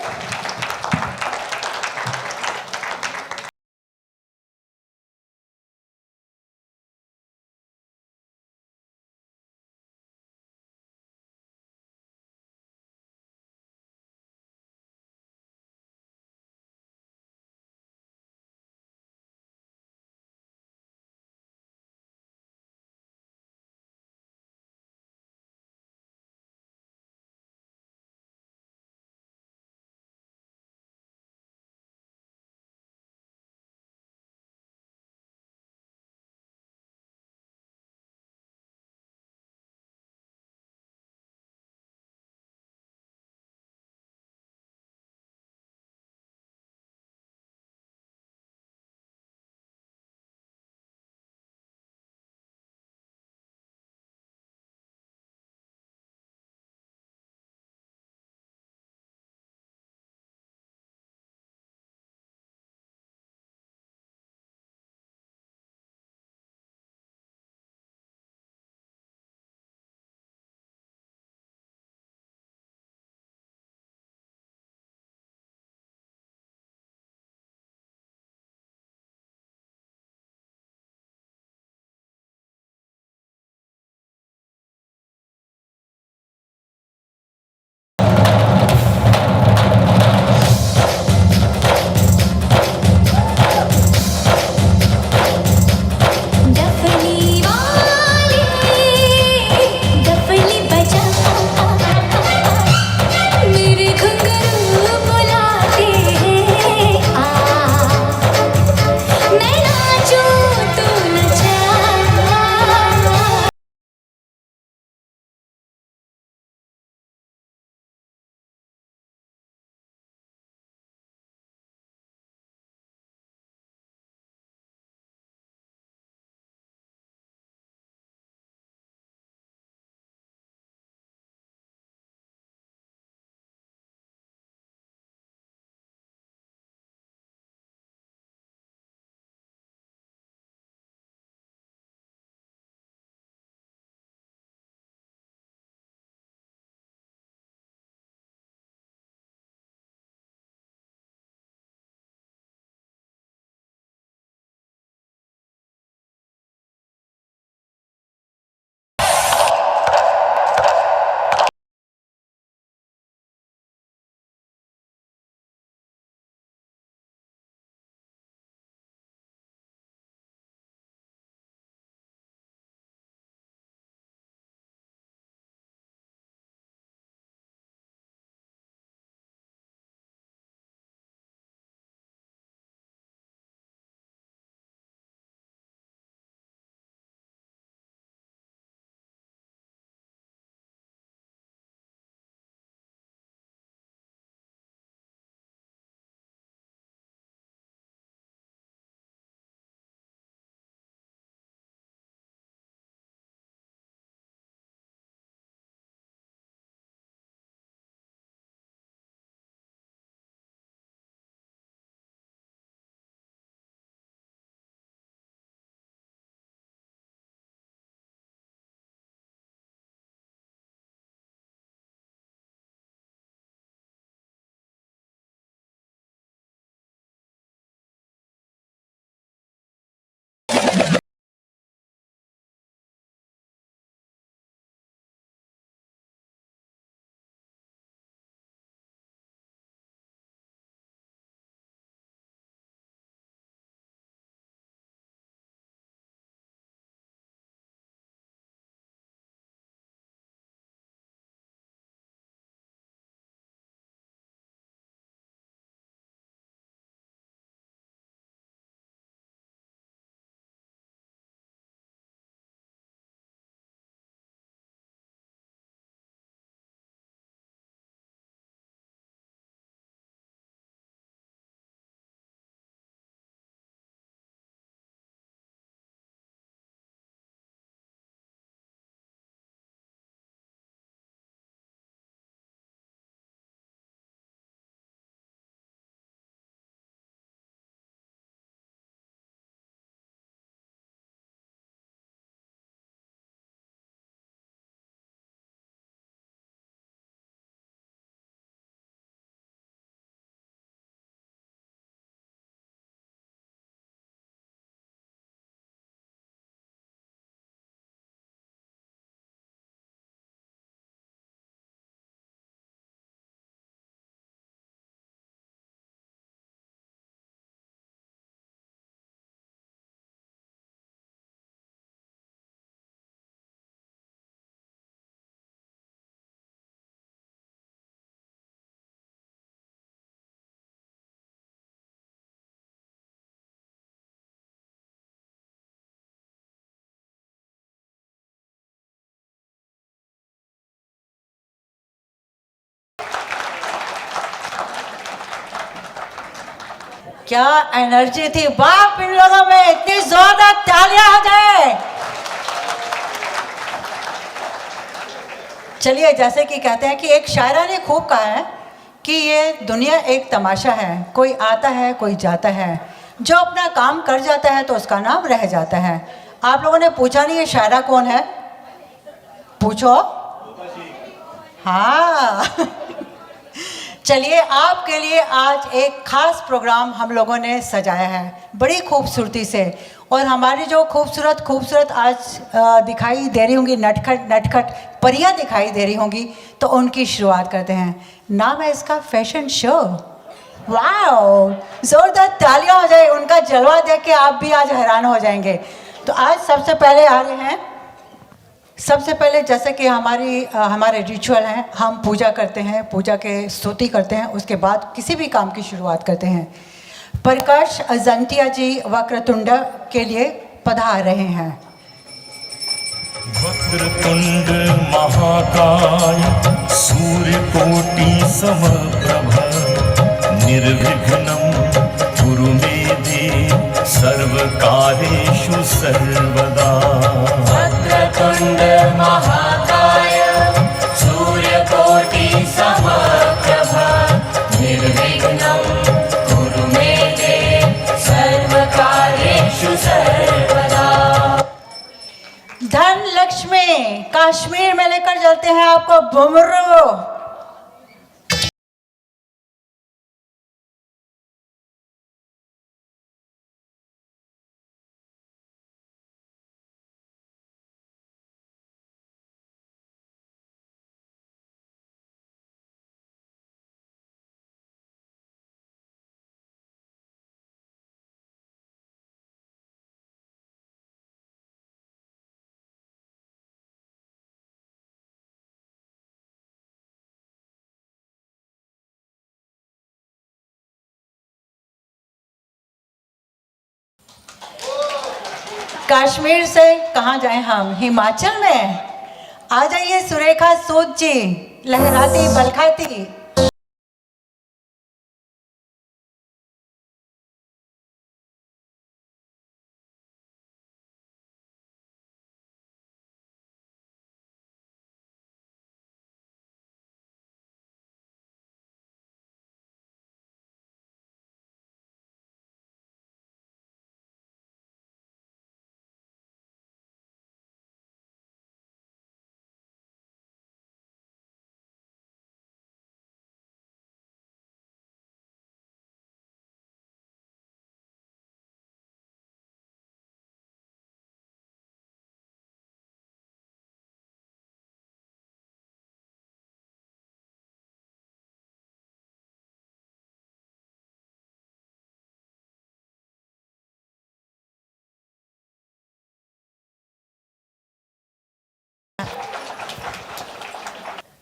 क्या एनर्जी थी बाप इन लोगों में, इतनी जोरदार तालियां हो जाए। चलिए, जैसे कि कहते हैं कि एक शायरा ने खूब कहा है कि ये दुनिया एक तमाशा है, कोई आता है कोई जाता है, जो अपना काम कर जाता है तो उसका नाम रह जाता है। आप लोगों ने पूछा नहीं ये शायरा कौन है? पूछो। हाँ चलिए, आपके लिए आज एक खास प्रोग्राम हम लोगों ने सजाया है बड़ी खूबसूरती से, और हमारी जो खूबसूरत आज दिखाई दे रही होंगी, नटखट परियां दिखाई दे रही होंगी, तो उनकी शुरुआत करते हैं। नाम है इसका फैशन शो। वाओ, जोरदार तालियां हो जाए, उनका जलवा देख के आप भी आज हैरान हो जाएंगे। तो आज सबसे पहले आ रहे हैं, सबसे पहले जैसे कि हमारे रिचुअल हैं, हम पूजा करते हैं, पूजा के स्तुति करते हैं, उसके बाद किसी भी काम की शुरुआत करते हैं। प्रकाश अजंतिया जी वक्रतुंड के लिए पधार रहे हैं। वक्रतुंड महाकाय सूर्यकोटि समप्रभ निर्विघ्नं कुरु मे देव सर्वकार्येषु सर्वदा। वक्रतुंड महाकाय सूर्यकोटि समप्रभ निर्विघ्नं कुरु मे देव सर्वकार्येषु सर्वदा। धन लक्ष्मी कश्मीर में लेकर चलते हैं आपको बुमरू। कश्मीर से कहाँ जाएं हम, हिमाचल में। आ जाइए सुरेखा सूद जी, लहराती बलखाती।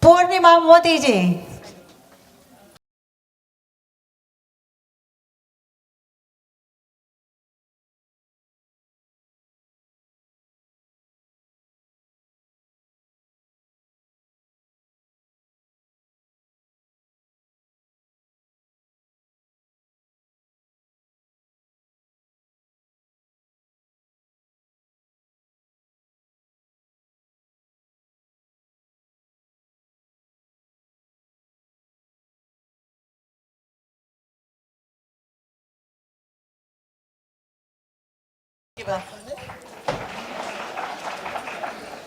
पूर्णिमा Modi ji.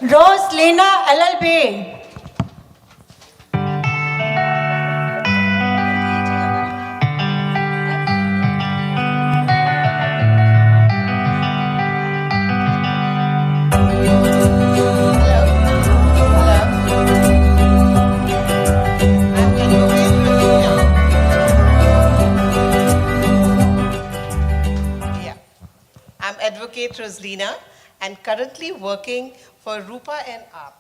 रोसलीना LLB। I'm Advocate Roslina and currently working for Rupa and Aap.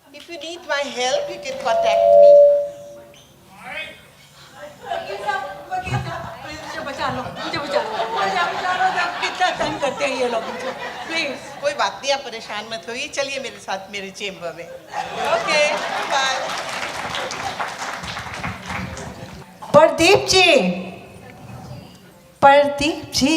If you need my help, you can contact me. Please कोई बात नहीं, आप परेशान मत होइए, चलिए मेरे साथ मेरे चेम्बर में। Okay bye. प्रदीप जी, प्रदीप जी।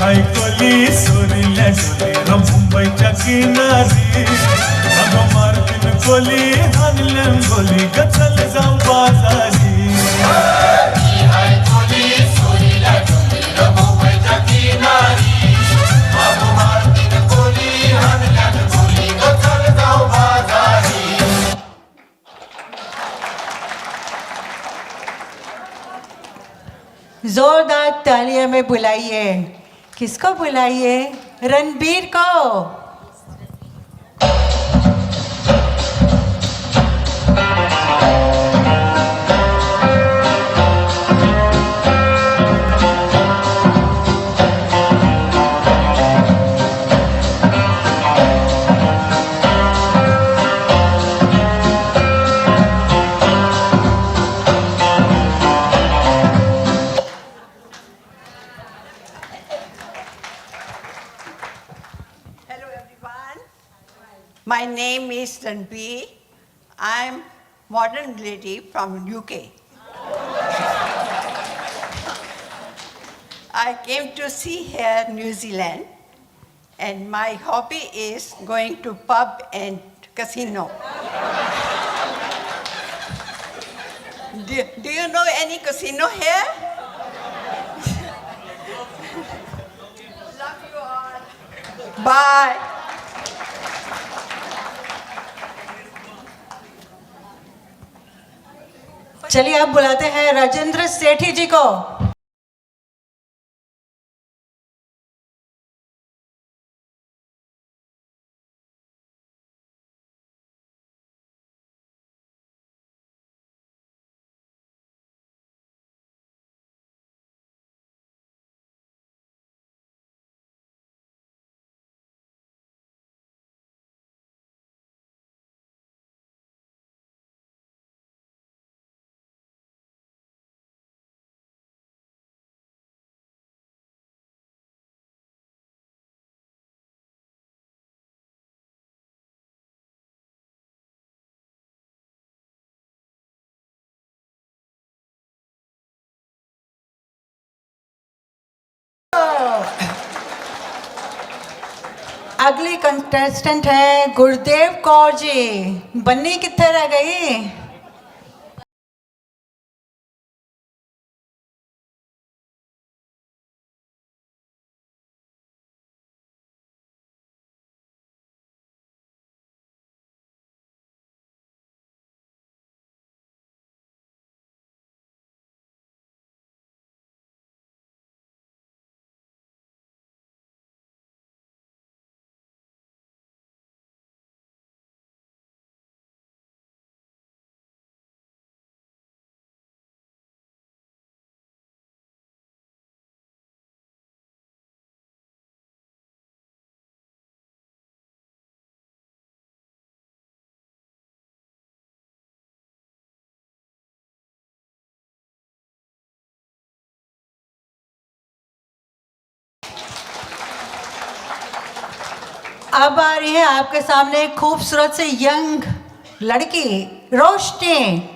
ऐकली सोरील्या डोलीला मुंबईच्या किनारी अगं मारतीन कोली हाणल्या गोली ग चल जाऊ बाजारी जोरदार तालियां में बुलाइए। किसको बुलाइए? रणबीर को। Hello everyone. My name is Ranbir. I'm modern lady from UK. I came to see here New Zealand and my hobby is going to pub and casino. Do you know any casino here? Love you all. Bye. चलिए अब बुलाते हैं राजेंद्र सेठी जी को। अगली contestant है गुरदेव कौर जी। बन्नी कितने रह गई? अब आ रही है आपके सामने खूबसूरत से यंग लड़की रोशनी।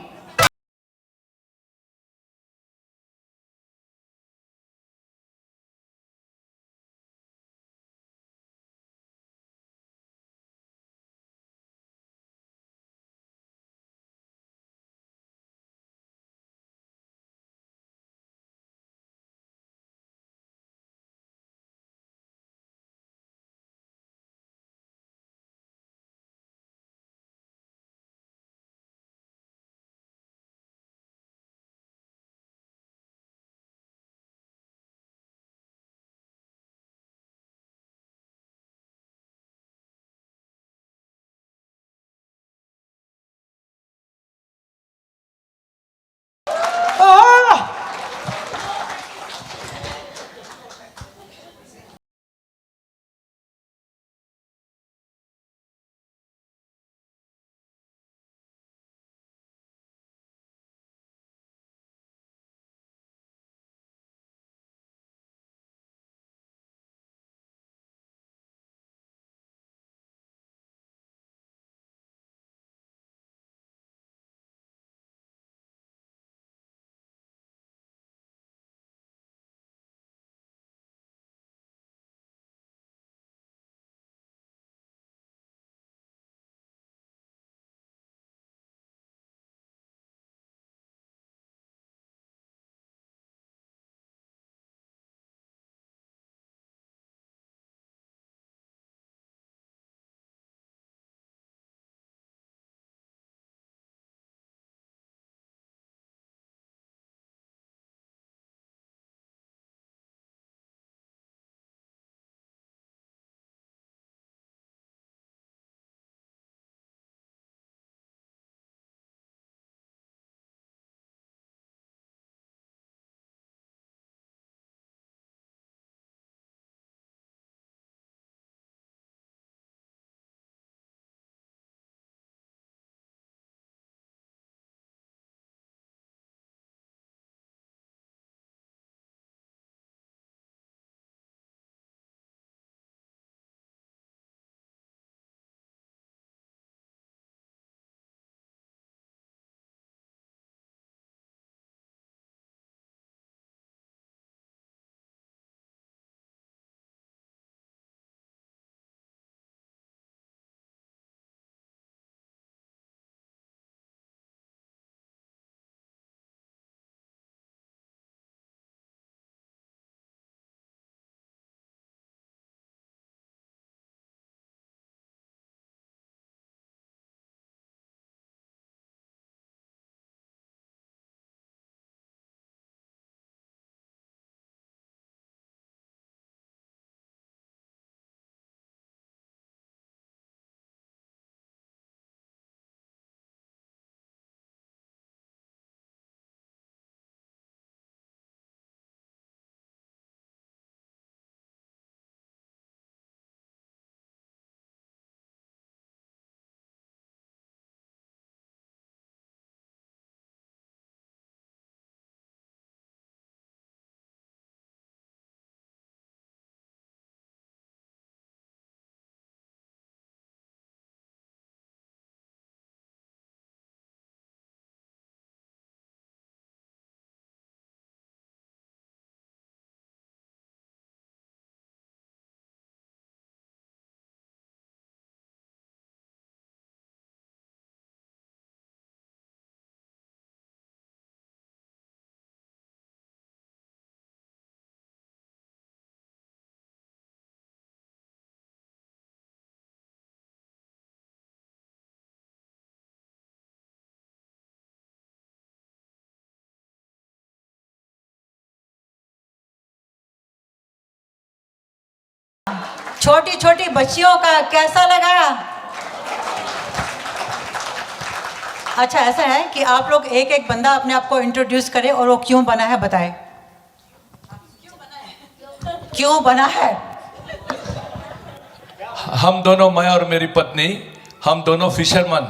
छोटी छोटी बच्चियों का कैसा लगा? अच्छा, ऐसा है कि आप लोग एक एक बंदा अपने आप को इंट्रोड्यूस करें और वो क्यों बना है बताएं। क्यों बना है? हम दोनों, मैं और मेरी पत्नी, हम दोनों फिशरमैन,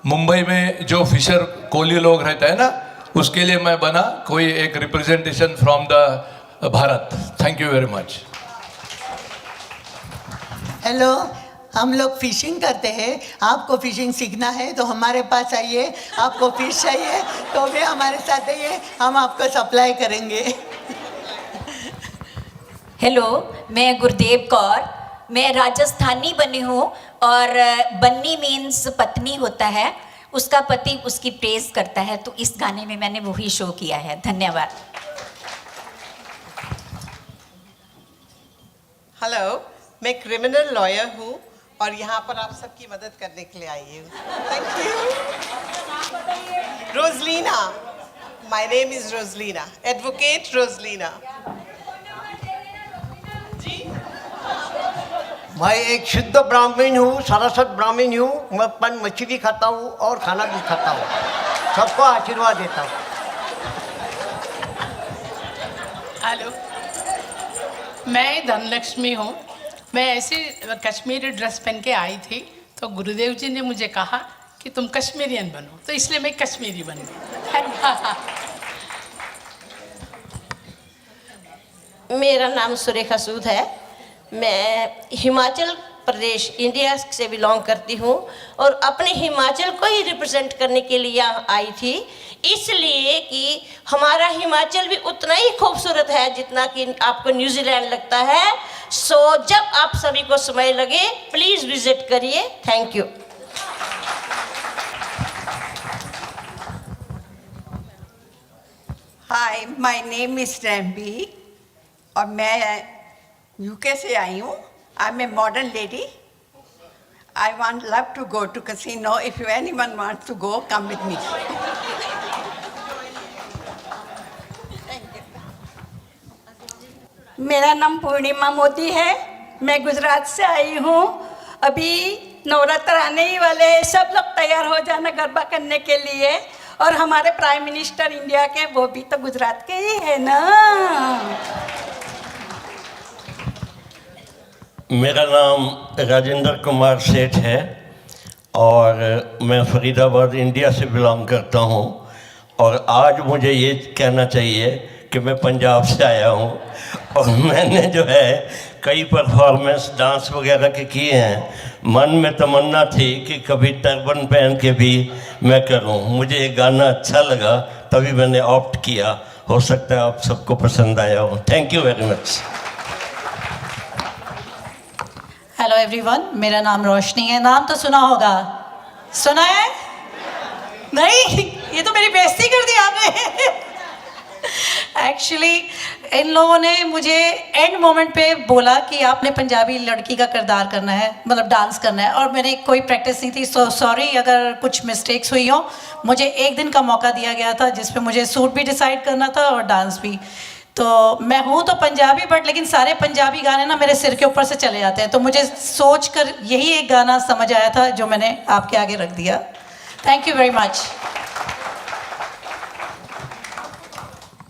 मुंबई में जो फिशर कोली लोग रहते हैं ना, उसके लिए मैं बना कोई एक representation from the Bharat. Thank you very much. Hello, हम लोग फिशिंग करते हैं। आपको फिशिंग सीखना है तो हमारे पास आइए। आपको फिश चाहिए तो भी हमारे साथ आइए, हम आपको सप्लाई करेंगे। हेलो, मैं गुरदेव कौर, मैं राजस्थानी बनी हूँ और बन्नी मीन्स पत्नी होता है, उसका पति उसकी प्रेज करता है, तो इस गाने में मैंने वही शो किया है। धन्यवाद। हेलो, मैं क्रिमिनल लॉयर हूँ और यहाँ पर आप सबकी मदद करने के लिए आई हूँ। Thank you. Rosalina, my name is Rosalina, advocate Rosalina. मैं एक शुद्ध ब्राह्मण हूँ, सरस्वत ब्राह्मण हूँ। मैं पण मछली खाता हूँ और खाना भी खाता हूँ। सबको आशीर्वाद देता हूँ। हेलो, मैं धनलक्ष्मी हूँ। मैं ऐसे कश्मीरी ड्रेस पहन के आई थी तो गुरुदेव जी ने मुझे कहा कि तुम कश्मीरियन बनो, तो इसलिए मैं कश्मीरी बन गई। मेरा नाम सुरेखा सूद है। मैं हिमाचल प्रदेश इंडिया से बिलोंग करती हूँ और अपने हिमाचल को ही रिप्रेजेंट करने के लिए यहाँ आई थी, इसलिए कि हमारा हिमाचल भी उतना ही खूबसूरत है जितना कि आपको न्यूजीलैंड लगता है। सो जब आप सभी को समय लगे प्लीज़ विजिट करिए। Thank you. Hi, my name is Rambi और मैं यूके से आई हूँ। I am a modern lady. I want love to go to casino. If you anyone wants to go, come with me. मेरा नाम पूर्णिमा मोदी है। मैं गुजरात से आई हूँ। अभी नवरात्र आने ही वाले हैं, सब लोग तैयार हो जाना गरबा करने के लिए। और हमारे प्राइम मिनिस्टर इंडिया के, वो भी तो गुजरात के ही है ना। मेरा नाम राजेंद्र कुमार सेठ है और मैं फरीदाबाद इंडिया से बिलोंग करता हूँ। और आज मुझे ये कहना चाहिए कि मैं पंजाब से आया हूँ और मैंने जो है कई परफॉर्मेंस डांस वगैरह के किए हैं। मन में तमन्ना थी कि कभी टर्बन पहन के भी मैं करूँ। मुझे ये गाना अच्छा लगा तभी मैंने ऑप्ट किया। हो सकता है आप सबको पसंद आया हो। Thank you very much. Hello everyone, मेरा नाम रोशनी है। नाम तो सुना होगा, सुना है? नहीं, ये तो मेरी बेइज्जती कर दी आपने। एक्चुअली इन लोगों ने मुझे एंड मोमेंट पे बोला कि आपने पंजाबी लड़की का किरदार करना है, मतलब डांस करना है, और मैंने कोई प्रैक्टिस नहीं थी। सो सॉरी अगर कुछ मिस्टेक्स हुई हो। मुझे एक दिन का मौका दिया गया था जिस पे मुझे सूट भी डिसाइड करना था और डांस भी। तो मैं हूँ तो पंजाबी, बट लेकिन सारे पंजाबी गाने ना मेरे सिर के ऊपर से चले जाते हैं, तो मुझे सोच कर यही एक गाना समझ आया था जो मैंने आपके आगे रख दिया। Thank you very much.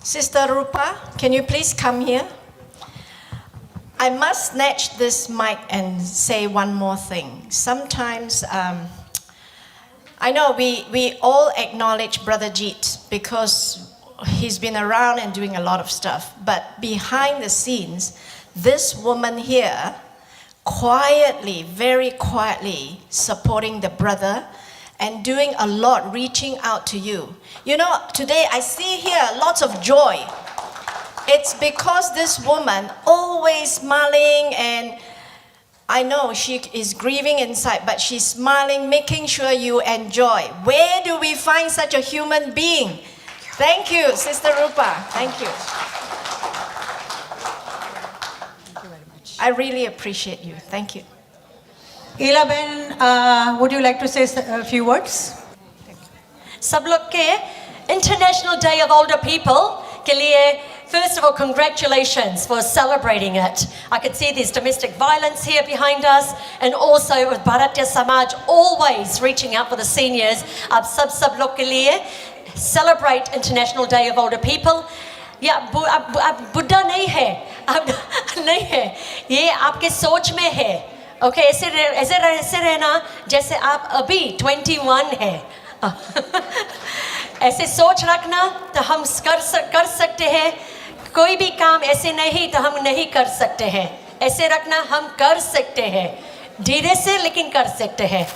Sister Rupa, can you please come here? I must snatch this mic and say one more thing. Sometimes, I know we all acknowledge Brother Jeet because he's been around and doing a lot of stuff. But behind the scenes, this woman here, quietly, very quietly supporting the brother and doing a lot, reaching out to you. You know, today I see here lots of joy. It's because this woman always smiling, and I know she is grieving inside, but she's smiling, making sure you enjoy. Where do we find such a human being? Thank you, Sister Rupa. Thank you. Thank you very much. I really appreciate you. Thank you. ईला बहन, would you like to say a few words? सब लोग के international day of older people के लिए First of all, congratulations for celebrating it. I can see there's domestic violence here behind us, and also with Bharatiya Samaj always reaching out for the seniors. आप सब लोग के लिए celebrate International Day of Older People. या आप बुढ़ा नहीं है, आप नहीं है, ये आपके सोच में है. Okay, ऐसे रहना जैसे आप अभी 21 है. ऐसे सोच रखना तो हम कर सकते हैं. कोई भी काम ऐसे नहीं तो हम नहीं कर सकते हैं. ऐसे रखना हम कर सकते हैं. धीरे से लेकिन कर सकते हैं.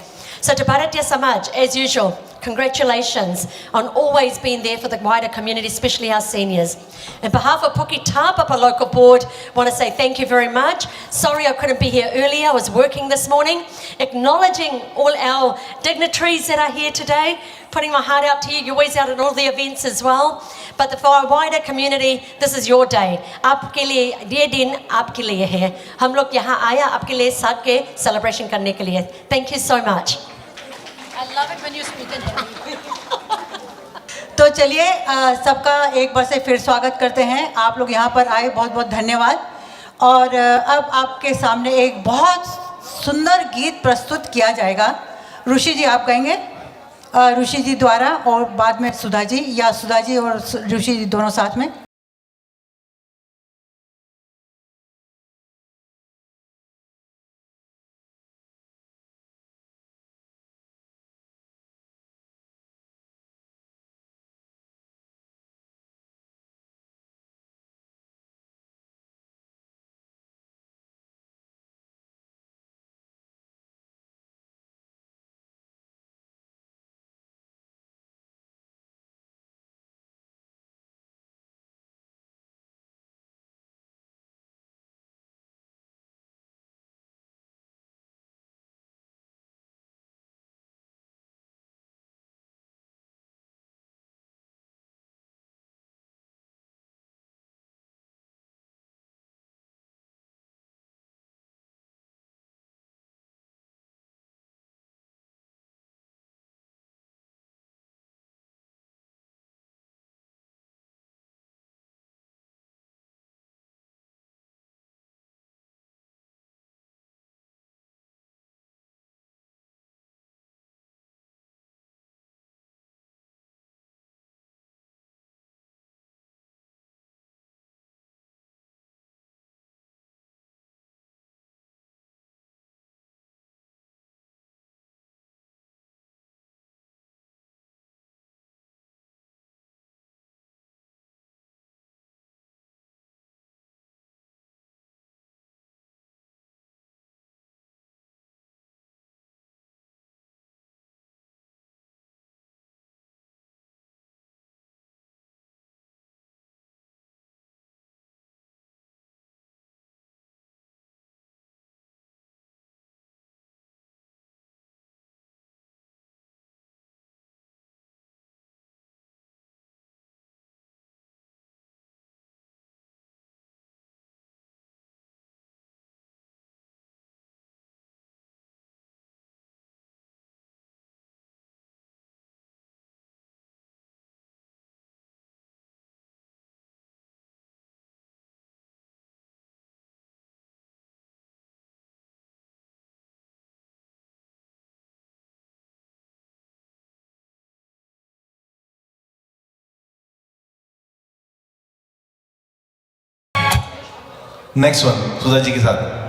So to Bharatiya Samaj, as usual, congratulations on always being there for the wider community, especially our seniors. On behalf of Puki Tāpapa Local Board, I want to say thank you very much. Sorry I couldn't be here earlier, I was working this morning. Acknowledging all our dignitaries that are here today, putting my heart out to you. You're always out at all the events as well. But for our wider community, this is your day. आपके लिए ये दिन आपके लिए है. हम लोग यहाँ आया आपके लिए साथ के celebration करने के लिए. Thank you so much. I love it when you speak in Hindi. तो चलिए सबका एक बार से फिर स्वागत करते हैं. आप लोग यहाँ पर आए, बहुत बहुत धन्यवाद. और अब आपके सामने एक बहुत सुंदर गीत प्रस्तुत किया जाएगा. ऋषि जी आप गाएंगे, ऋषि जी द्वारा, और बाद में सुधा जी, या सुधा जी और ऋषि जी दोनों साथ में. नेक्स्ट वन सुधा जी के साथ.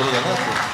जरूरत है ना आपको?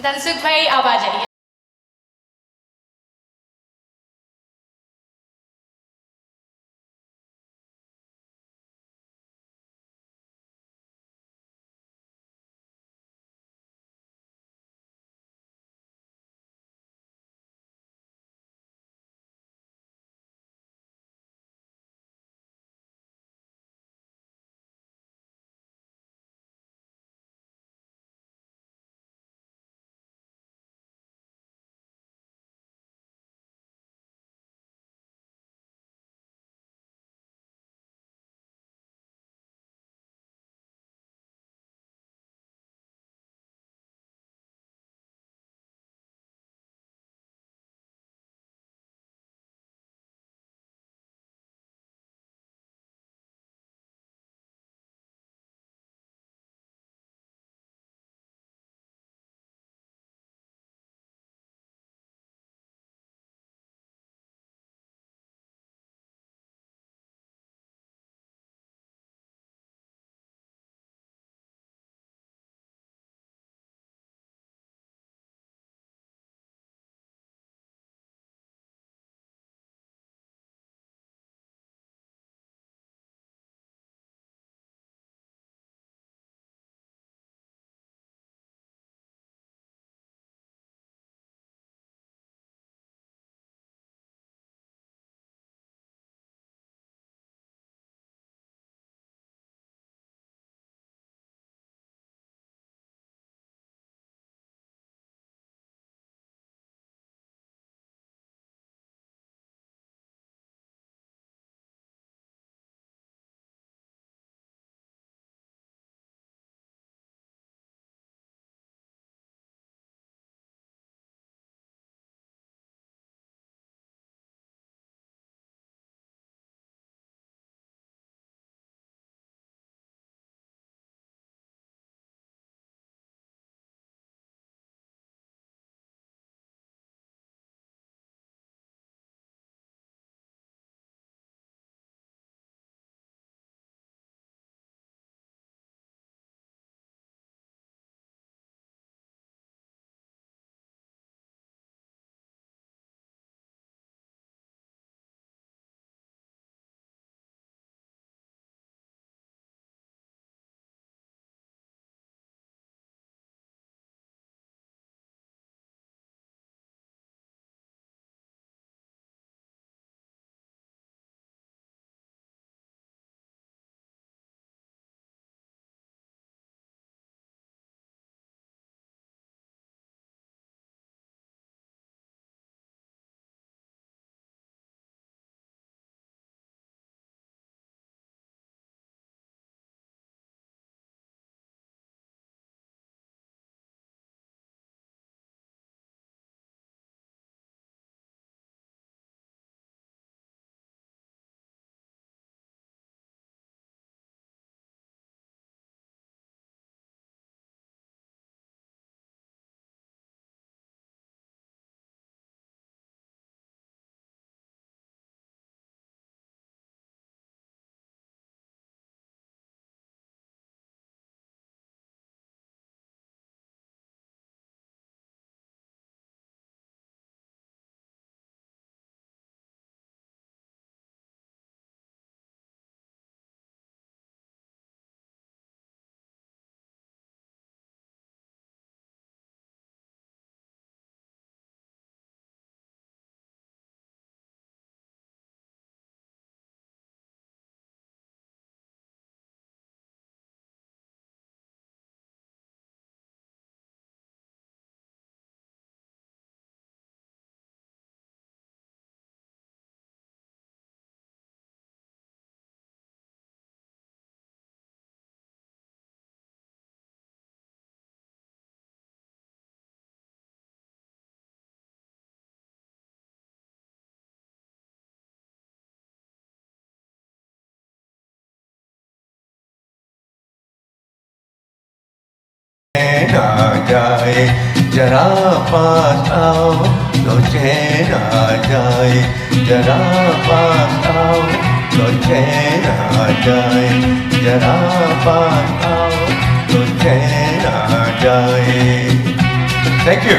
धनसुख भाई आप आ जाइए। आ जाए, जरा पास आओ तो चैन आ जाए, जरा पास आओ तो चैन आ जाए, जरा पास आओ तो चैन आ जाए। Thank you.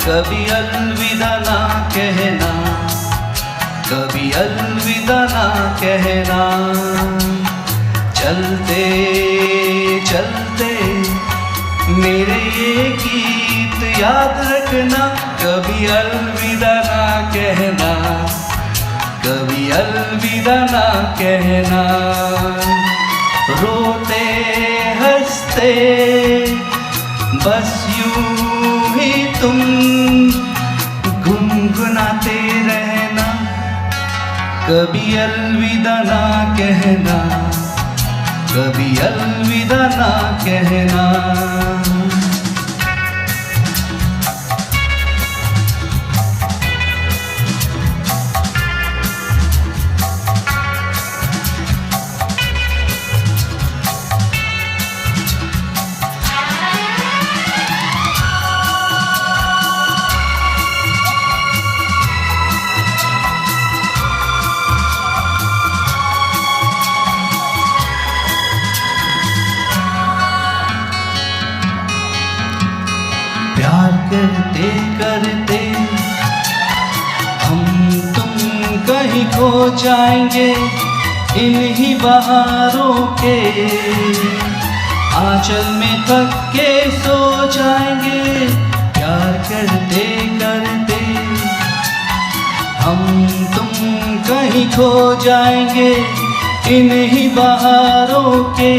कभी अलविदा ना कहना, कभी अलविदा ना कहना। चलते चलते मेरे ये गीत याद रखना, कभी अलविदा ना कहना, कभी अलविदा ना कहना। रोते हंसते बस यूं ही तुम गुनगुनाते रहना, कभी अलविदा ना कहना, कभी अलविदा ना कहना। प्यार करते करते हम तुम कहीं खो जाएंगे इन्हीं बहारों के आंचल में थक के सो जाएंगे। प्यार करते करते हम तुम कहीं खो जाएंगे इन्हीं बहारों के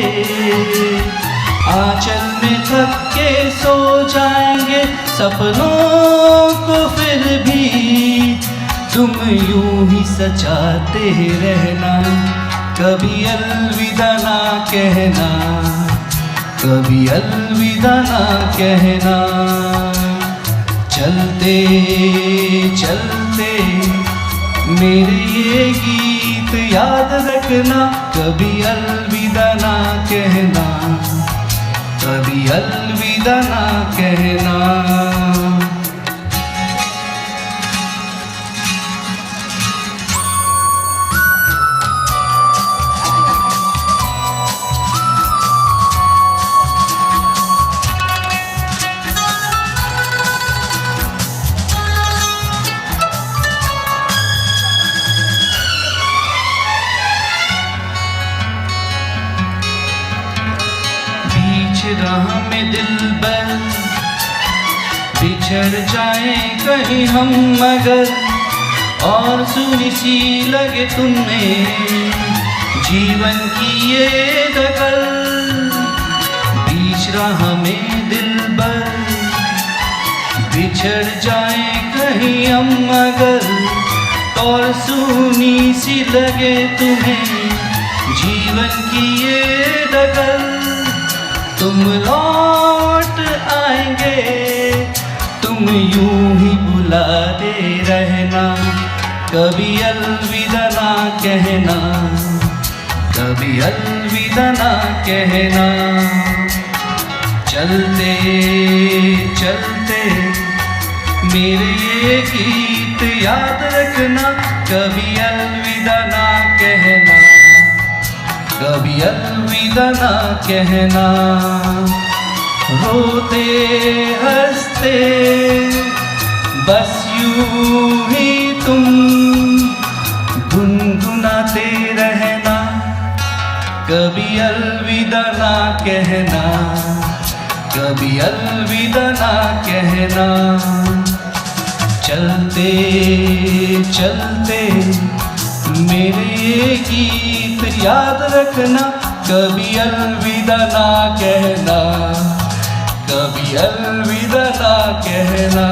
आंचल में थक के सो जाएंगे। सपनों को फिर भी तुम यूं ही सजाते रहना, कभी अलविदा ना कहना, कभी अलविदा ना कहना। चलते चलते मेरे ये गीत याद रखना, कभी अलविदा ना कहना, कभी अलविदा ना कहना। राह में दिलबर बिछड़ जाए कहीं हम मगर, और सुनी सी लगे तुम्हें जीवन की ये डगर। बीच राह में दिलबर बिछड़ जाए कहीं हम मगर, और सुनी सी लगे तुम्हें जीवन की ये डगर। तुम लौट आएंगे, तुम यूं ही बुलाते रहना, कभी अलविदा ना कहना, कभी अलविदा ना कहना। चलते चलते मेरे ये गीत याद रखना, कभी अलविदा ना कहना, कभी अलविदा ना कहना। रोते हंसते बस यूं ही तुम गुनगुनाते रहना, कभी अलविदा ना कहना, कभी अलविदा ना कहना। चलते चलते मेरे ये गीत याद रखना, कभी अलविदा ना कहना, कभी अलविदा ना कहना।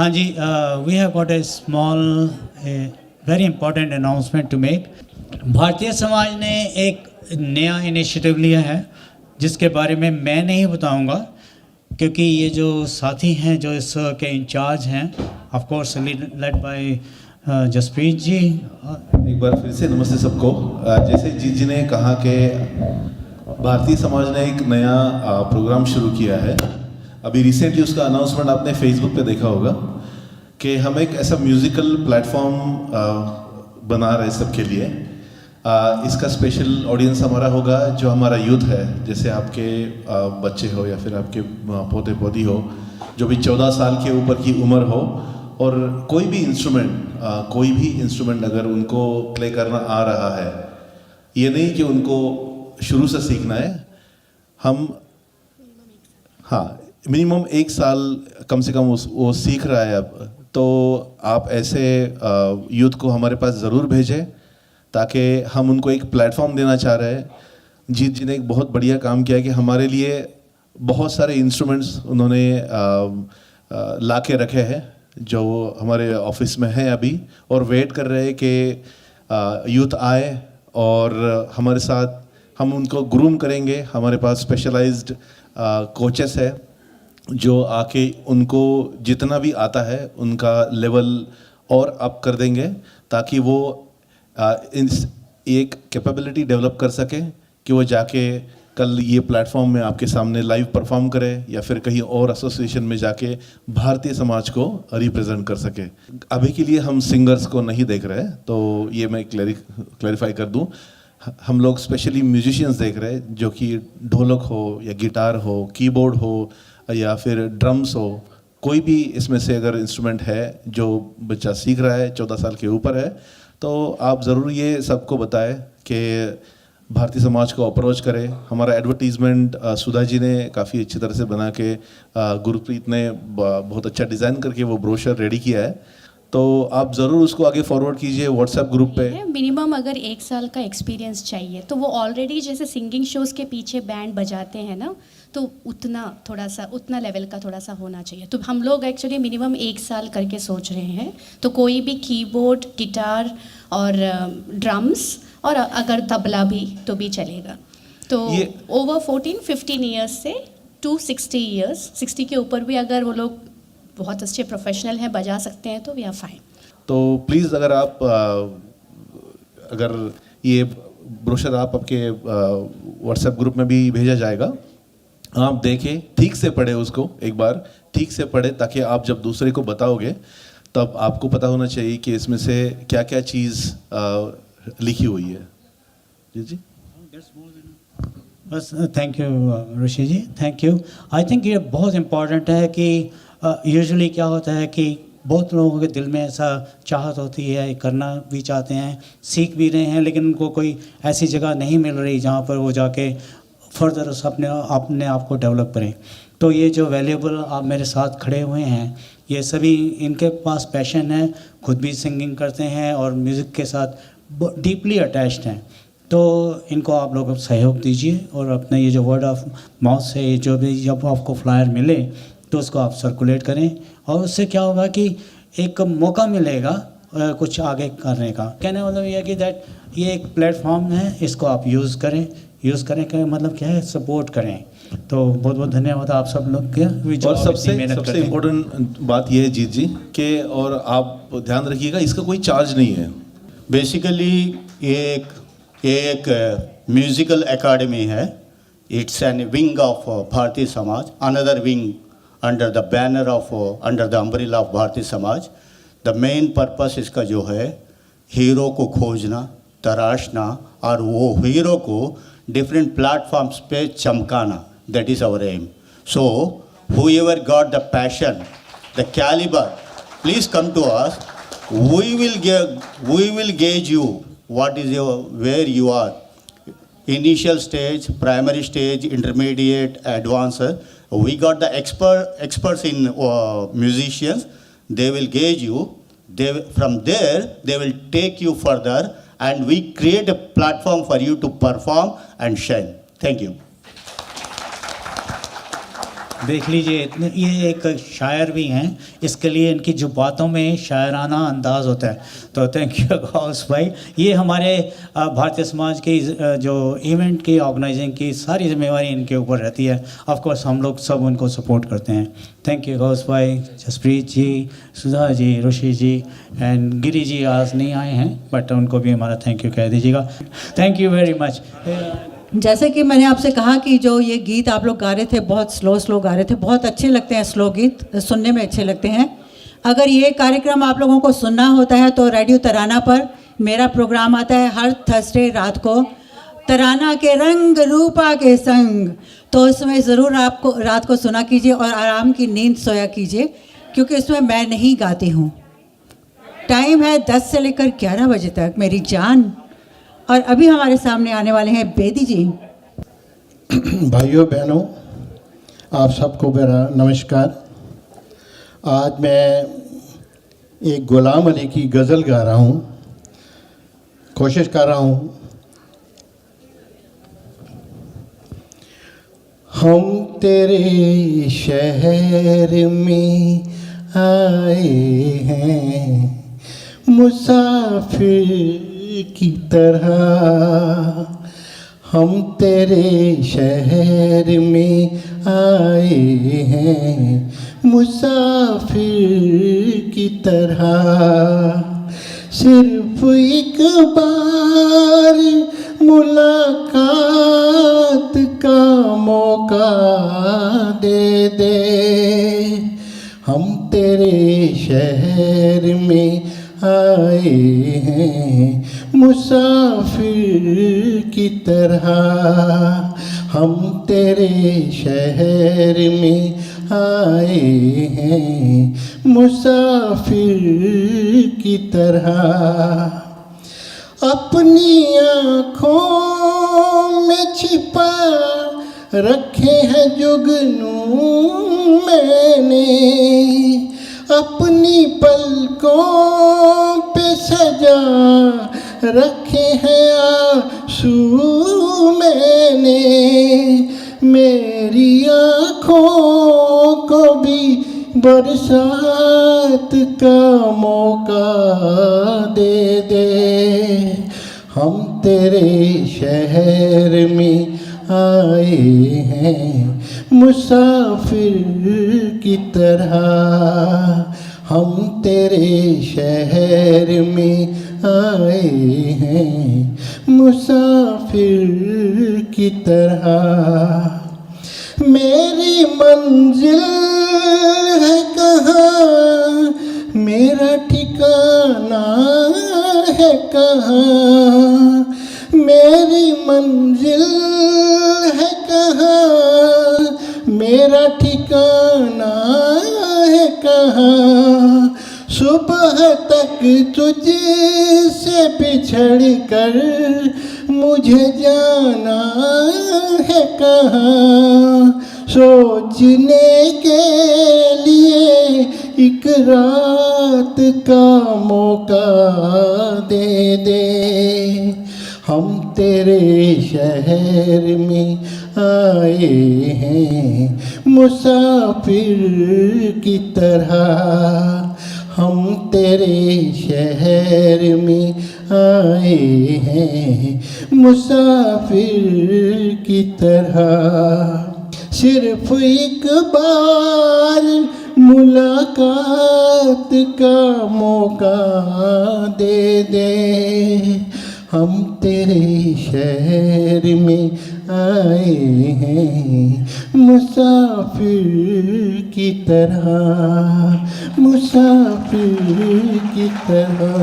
हाँ जी, we have got a small very important announcement to make. Bharatiya Samaj ने एक नया इनिशिएटिव लिया है जिसके बारे में मैं नहीं बताऊंगा, क्योंकि ये जो साथी हैं जो इसके इंचार्ज हैं, of course led by Jaspreet ji. एक बार फिर से नमस्ते सबको। जैसे जीत जी ने कहा कि भारतीय समाज ने एक नया प्रोग्राम शुरू किया है। अभी रिसेंटली उसका अनाउंसमेंट आपने फेसबुक पे देखा होगा कि हम एक ऐसा म्यूज़िकल प्लेटफॉर्म बना रहे हैं सबके लिए। इसका स्पेशल ऑडियंस हमारा होगा जो हमारा यूथ है, जैसे आपके बच्चे हो या फिर आपके पोते पोती हो, जो भी 14 साल के ऊपर की उम्र हो, और कोई भी इंस्ट्रूमेंट अगर उनको प्ले करना आ रहा है, ये नहीं कि उनको शुरू से सीखना है। हम मिनिमम 1 साल कम से कम वो सीख रहा है अब, तो आप ऐसे यूथ को हमारे पास ज़रूर भेजें ताकि हम उनको एक प्लेटफॉर्म देना चाह रहे हैं। जीत जी ने एक बहुत बढ़िया काम किया कि हमारे लिए बहुत सारे इंस्ट्रूमेंट्स उन्होंने ला के रखे हैं जो हमारे ऑफिस में हैं अभी, और वेट कर रहे हैं कि यूथ आए और हमारे साथ हम उनको ग्रूम करेंगे। हमारे पास स्पेशलाइज्ड कोचेस है जो आके उनको जितना भी आता है उनका लेवल और अप कर देंगे ताकि वो एक कैपेबिलिटी डेवलप कर सके कि वो जाके कल ये प्लेटफॉर्म में आपके सामने लाइव परफॉर्म करे या फिर कहीं और एसोसिएशन में जाके भारतीय समाज को रिप्रेजेंट कर सके। अभी के लिए हम सिंगर्स को नहीं देख रहे, तो ये मैं क्लैरिफाई कर दूं। हम लोग स्पेशली म्यूजिशियंस देख रहे हैं जो कि ढोलक हो या गिटार हो, कीबोर्ड हो या फिर ड्रम्स हो, कोई भी इसमें से अगर इंस्ट्रूमेंट है जो बच्चा सीख रहा है 14 साल के ऊपर है, तो आप ज़रूर ये सबको बताएं कि भारतीय समाज को अप्रोच करें। हमारा एडवर्टीज़मेंट सुधा जी ने काफ़ी अच्छी तरह से बना के, गुरप्रीत ने बहुत अच्छा डिज़ाइन करके वो ब्रोशर रेडी किया है, तो आप ज़रूर उसको आगे फॉरवर्ड कीजिए व्हाट्सएप ग्रुप पे। मिनिमम अगर 1 साल का एक्सपीरियंस चाहिए तो वो ऑलरेडी जैसे सिंगिंग शोज़ के पीछे बैंड बजाते हैं ना, तो उतना लेवल का थोड़ा सा होना चाहिए। तो हम लोग एक्चुअली मिनिमम 1 साल करके सोच रहे हैं। तो कोई भी कीबोर्ड, गिटार और ड्रम्स और अगर तबला भी तो भी चलेगा। तो ओवर 14-15 ईयर्स से टू 60 ईयर्स, 60 के ऊपर भी अगर वो लोग बहुत अच्छे प्रोफेशनल हैं, बजा सकते हैं, तो वी आर फाइन। तो प्लीज़ अगर ये ब्रोशर आपके व्हाट्सएप ग्रुप में भी भेजा जाएगा, आप देखें, ठीक से पढ़े उसको, एक बार ठीक से पढ़े ताकि आप जब दूसरे को बताओगे तब आपको पता होना चाहिए कि इसमें से क्या क्या चीज़ लिखी हुई है। जी बस thank you Rishi ji, thank you. I think ये बहुत इम्पॉर्टेंट है कि यूजुअली क्या होता है कि बहुत लोगों के दिल में ऐसा चाहत होती है, करना भी चाहते हैं, सीख भी रहे हैं, लेकिन उनको कोई ऐसी जगह नहीं मिल रही जहाँ पर वो जाके फर्दर उस अपने आप को डेवलप करें। तो ये जो वैल्यूएबल आप मेरे साथ खड़े हुए हैं, ये सभी इनके पास पैशन है, खुद भी सिंगिंग करते हैं और म्यूज़िक के साथ डीपली अटैच्ड हैं। तो इनको आप लोग सहयोग दीजिए और अपने ये जो वर्ड ऑफ माउथ से जो भी जब आपको फ्लायर मिले तो उसको आप सर्कुलेट करें, और उससे क्या होगा कि एक मौका मिलेगा कुछ आगे करने का। कहने मतलब ये है कि दैट ये एक प्लेटफॉर्म है, इसको आप यूज़ करें का मतलब क्या है, सपोर्ट करें। तो बहुत बहुत धन्यवाद आप सब लोग के। और सबसे इम्पोर्टेंट बात यह है जीत जी कि, और आप ध्यान रखिएगा, इसका कोई चार्ज नहीं है। बेसिकली ये एक म्यूजिकल एकेडमी है। It's an wing of Bharatiya Samaj, another wing under the banner of under the umbrella of Bharatiya Samaj. The main purpose इसका जो है, हीरो को खोजना, तराशना और वो हीरो को डिफरेंट प्लेटफॉर्म्स पे चमकाना, that is our aim. So whoever got the passion, the caliber, please come to us. We will gauge you what is where you are. Initial stage, primary stage, intermediate, advanced. We got the experts in musicians. They will gauge you. From there, they will take you further, and we create a platform for you to perform and shine. Thank you. देख लीजिए इतने, ये एक शायर भी हैं, इसके लिए इनकी जो बातों में शायराना अंदाज होता है। तो थैंक यू गौस भाई। ये हमारे भारतीय समाज की जो इवेंट की ऑर्गेनाइजिंग की सारी जिम्मेवारी इनके ऊपर रहती है। ऑफ कोर्स हम लोग सब उनको सपोर्ट करते हैं। थैंक यू गौस भाई, जसप्रीत जी, सुधा जी, ऋषि जी एंड गिरी जी आज नहीं आए हैं, बट उनको भी हमारा थैंक यू कह दीजिएगा। Thank you very much. जैसे कि मैंने आपसे कहा कि जो ये गीत आप लोग गा रहे थे, बहुत स्लो गा रहे थे, बहुत अच्छे लगते हैं स्लो गीत, सुनने में अच्छे लगते हैं। अगर ये कार्यक्रम आप लोगों को सुनना होता है तो रेडियो तराना पर मेरा प्रोग्राम आता है हर थर्सडे रात को, तराना के रंग रूपा के संग। तो इसमें ज़रूर आपको रात को सुना कीजिए और आराम की नींद सोया कीजिए, क्योंकि इसमें मैं नहीं गाती हूँ। टाइम है 10 से लेकर 11 बजे तक मेरी जान। और अभी हमारे सामने आने वाले हैं बेदी जी। भाइयों बहनों, आप सबको मेरा नमस्कार। आज मैं एक गुलाम अली की गज़ल गा रहा हूँ, कोशिश कर रहा हूँ। हम तेरे शहर में आए हैं मुसाफिर की तरह, हम तेरे शहर में आए हैं मुसाफिर की तरह। सिर्फ एक बार मुलाकात का मौका दे दे, हम तेरे शहर में आए हैं मुसाफिर की तरह। हम तेरे शहर में आए हैं मुसाफिर की तरह। अपनी आँखों में छिपा रखे हैं जुगनू मैंने, अपनी पलकों पे सजा रखे हैं आंसू मैंने। मेरी आँखों को भी बरसात का मौका दे दे, हम तेरे शहर में आए हैं मुसाफिर की तरह। हम तेरे शहर में आए हैं मुसाफिर की तरह। मेरी मंजिल है कहाँ, मेरा ठिकाना है कहाँ। मेरी मंजिल है कहाँ, मेरा ठिकाना है कहाँ। सुबह तक तुझसे बिछड़ कर मुझे जाना है कहाँ। सोचने के लिए एक रात का मौका दे दे, हम तेरे शहर में आए हैं मुसाफिर की तरह। हम तेरे शहर में आए हैं मुसाफिर की तरह। सिर्फ एक बार मुलाकात का मौका दे दे, हम तेरे शहर में आए हैं मुसाफिर की तरह, मुसाफिर की तरह।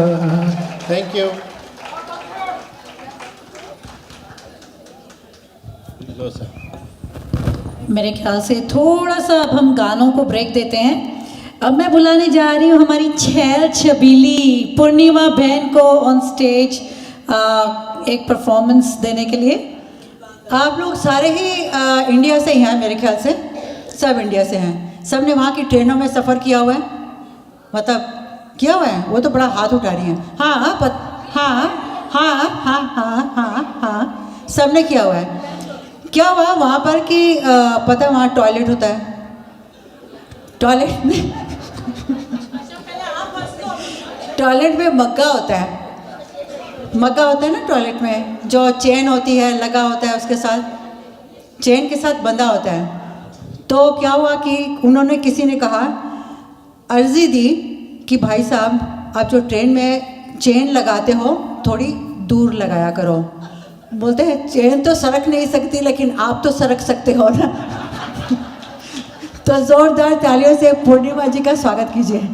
Thank you. Low sir. मेरे ख्याल से थोड़ा सा अब हम गानों को ब्रेक देते हैं। अब मैं बुलाने जा रही हूँ हमारी छैल छबीली पूर्णिमा बहन को ऑन स्टेज एक परफॉर्मेंस देने के लिए। आप लोग सारे ही इंडिया से ही हैं मेरे ख्याल से, सब इंडिया से हैं। सब ने वहाँ की ट्रेनों में सफ़र किया हुआ है, मतलब किया हुआ है। वो तो बड़ा हाथ उठा रही हैं। हाँ हाँ हाँ हाँ हाँ हाँ हाँ सब ने किया हुआ है। क्या हुआ वहाँ पर कि पता है वहाँ टॉयलेट होता है, टॉयलेट में टॉयलेट में मग्गा होता है, मग्गा होता है ना टॉयलेट में, जो चेन होती है लगा होता है, उसके साथ चेन के साथ बंधा होता है। तो क्या हुआ कि उन्होंने, किसी ने कहा, अर्जी दी कि भाई साहब आप जो ट्रेन में चेन लगाते हो थोड़ी दूर लगाया करो। बोलते हैं चेन तो सरक नहीं सकती लेकिन आप तो सरक सकते हो ना। तो जोरदार तालियों से पूर्णिमा जी का स्वागत कीजिए।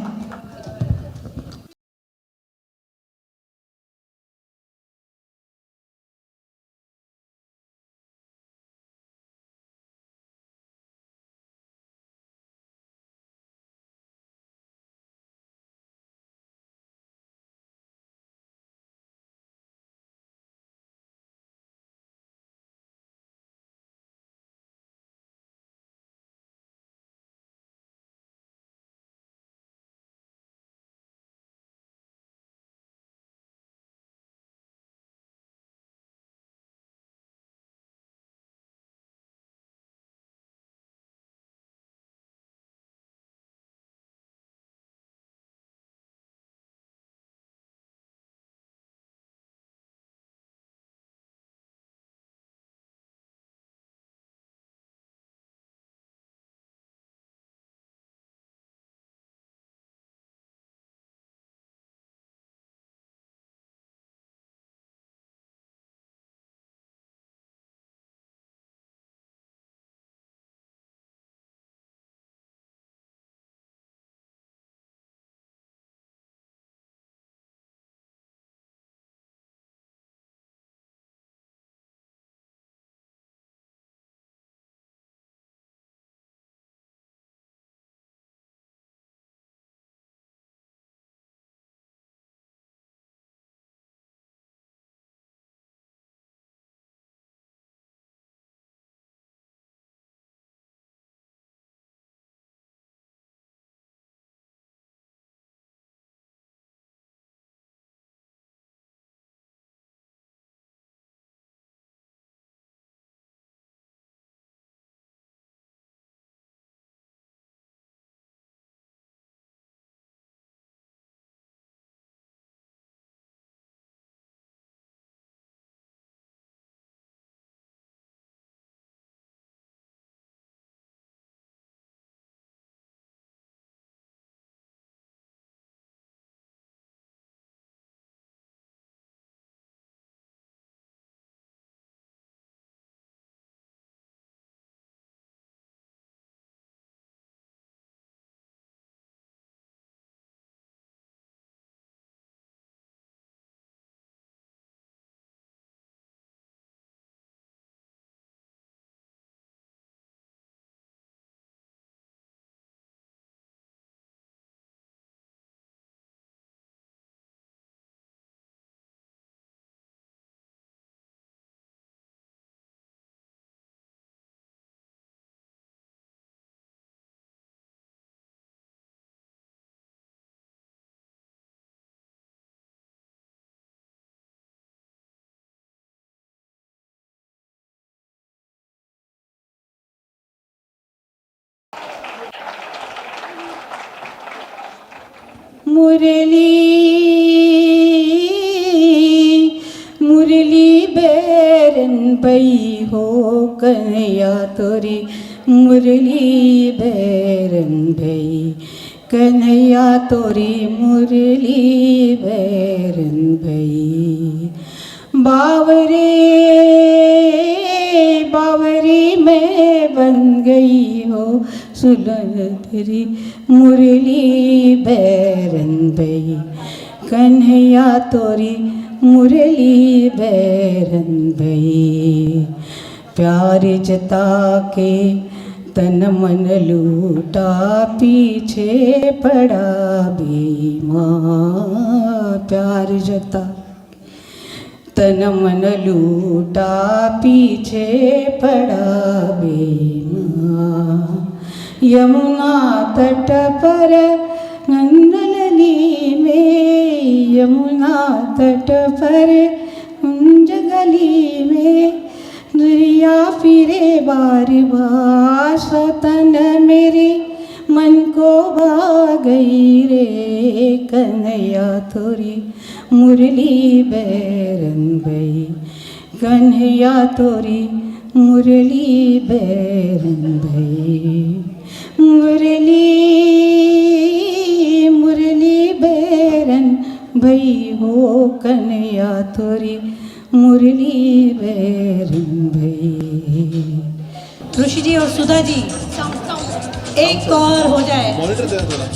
मुरली बैरन पई हो कन्हैया तोरी, मुरली बैरन भई कन्हैया तोरी, मुरली बैरन भई। बावरे बावरी में बन गई हो सुलह तेरी, मुरली बैरन भई कन्हैया तोरी, मुरली बैरन भई। प्यार जता के तन मन लूटा, पीछे पड़ा बेईमान। प्यार जता तन मन लूटा, पीछे पड़ा बेईमान। यमुना तट पर नंदलली में, यमुना तट पर कुंज गली में, दुरिया फिरे बार बार। स्वतन मेरी मन को भा गई रे कन्हैया तोरी मुरली बैरन भई, कन्हैया तोरी मुरली बैरन भई, मुरली मुरली बैरन भई हो कन्हैया तोरी मुरली बैरन भई। ऋषि जी और सुधा जी एक और हो जाए। मॉनिटर दे थोड़ा।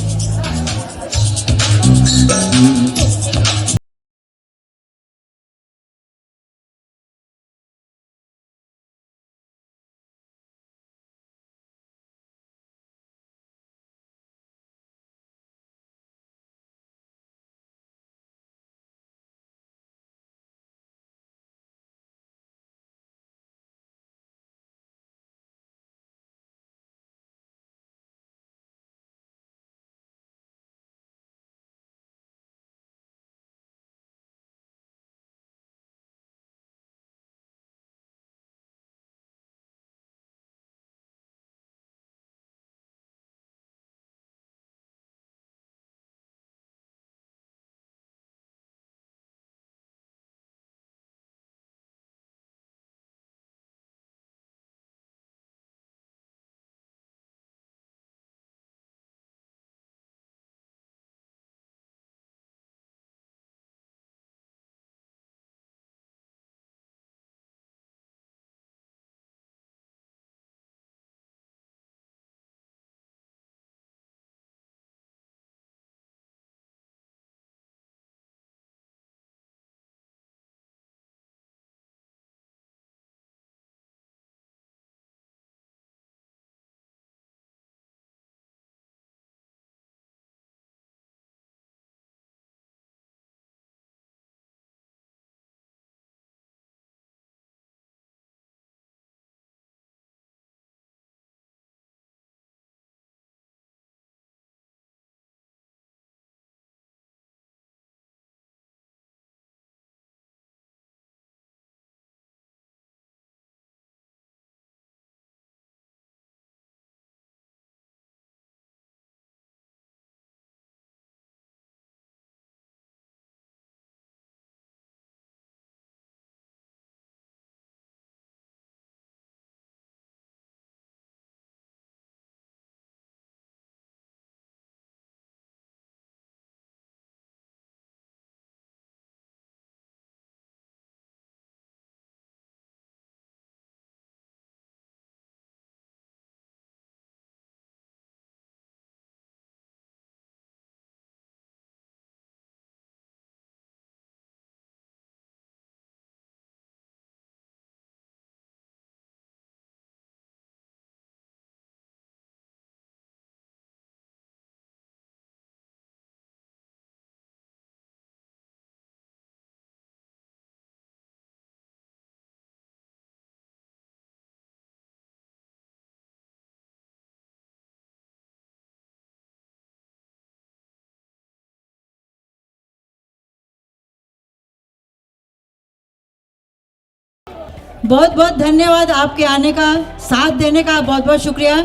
बहुत बहुत धन्यवाद आपके आने का, साथ देने का बहुत बहुत शुक्रिया।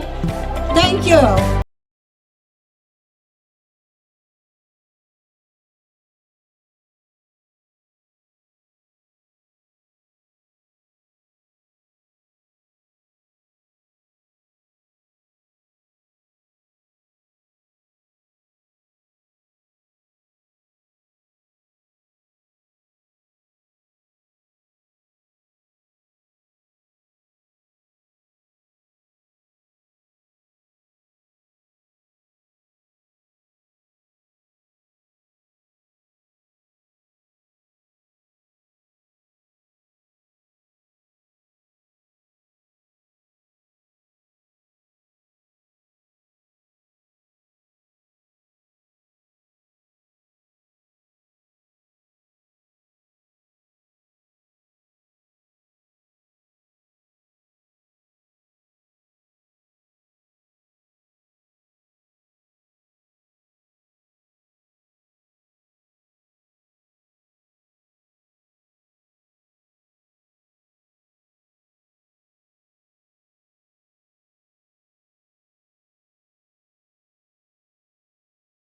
Thank you.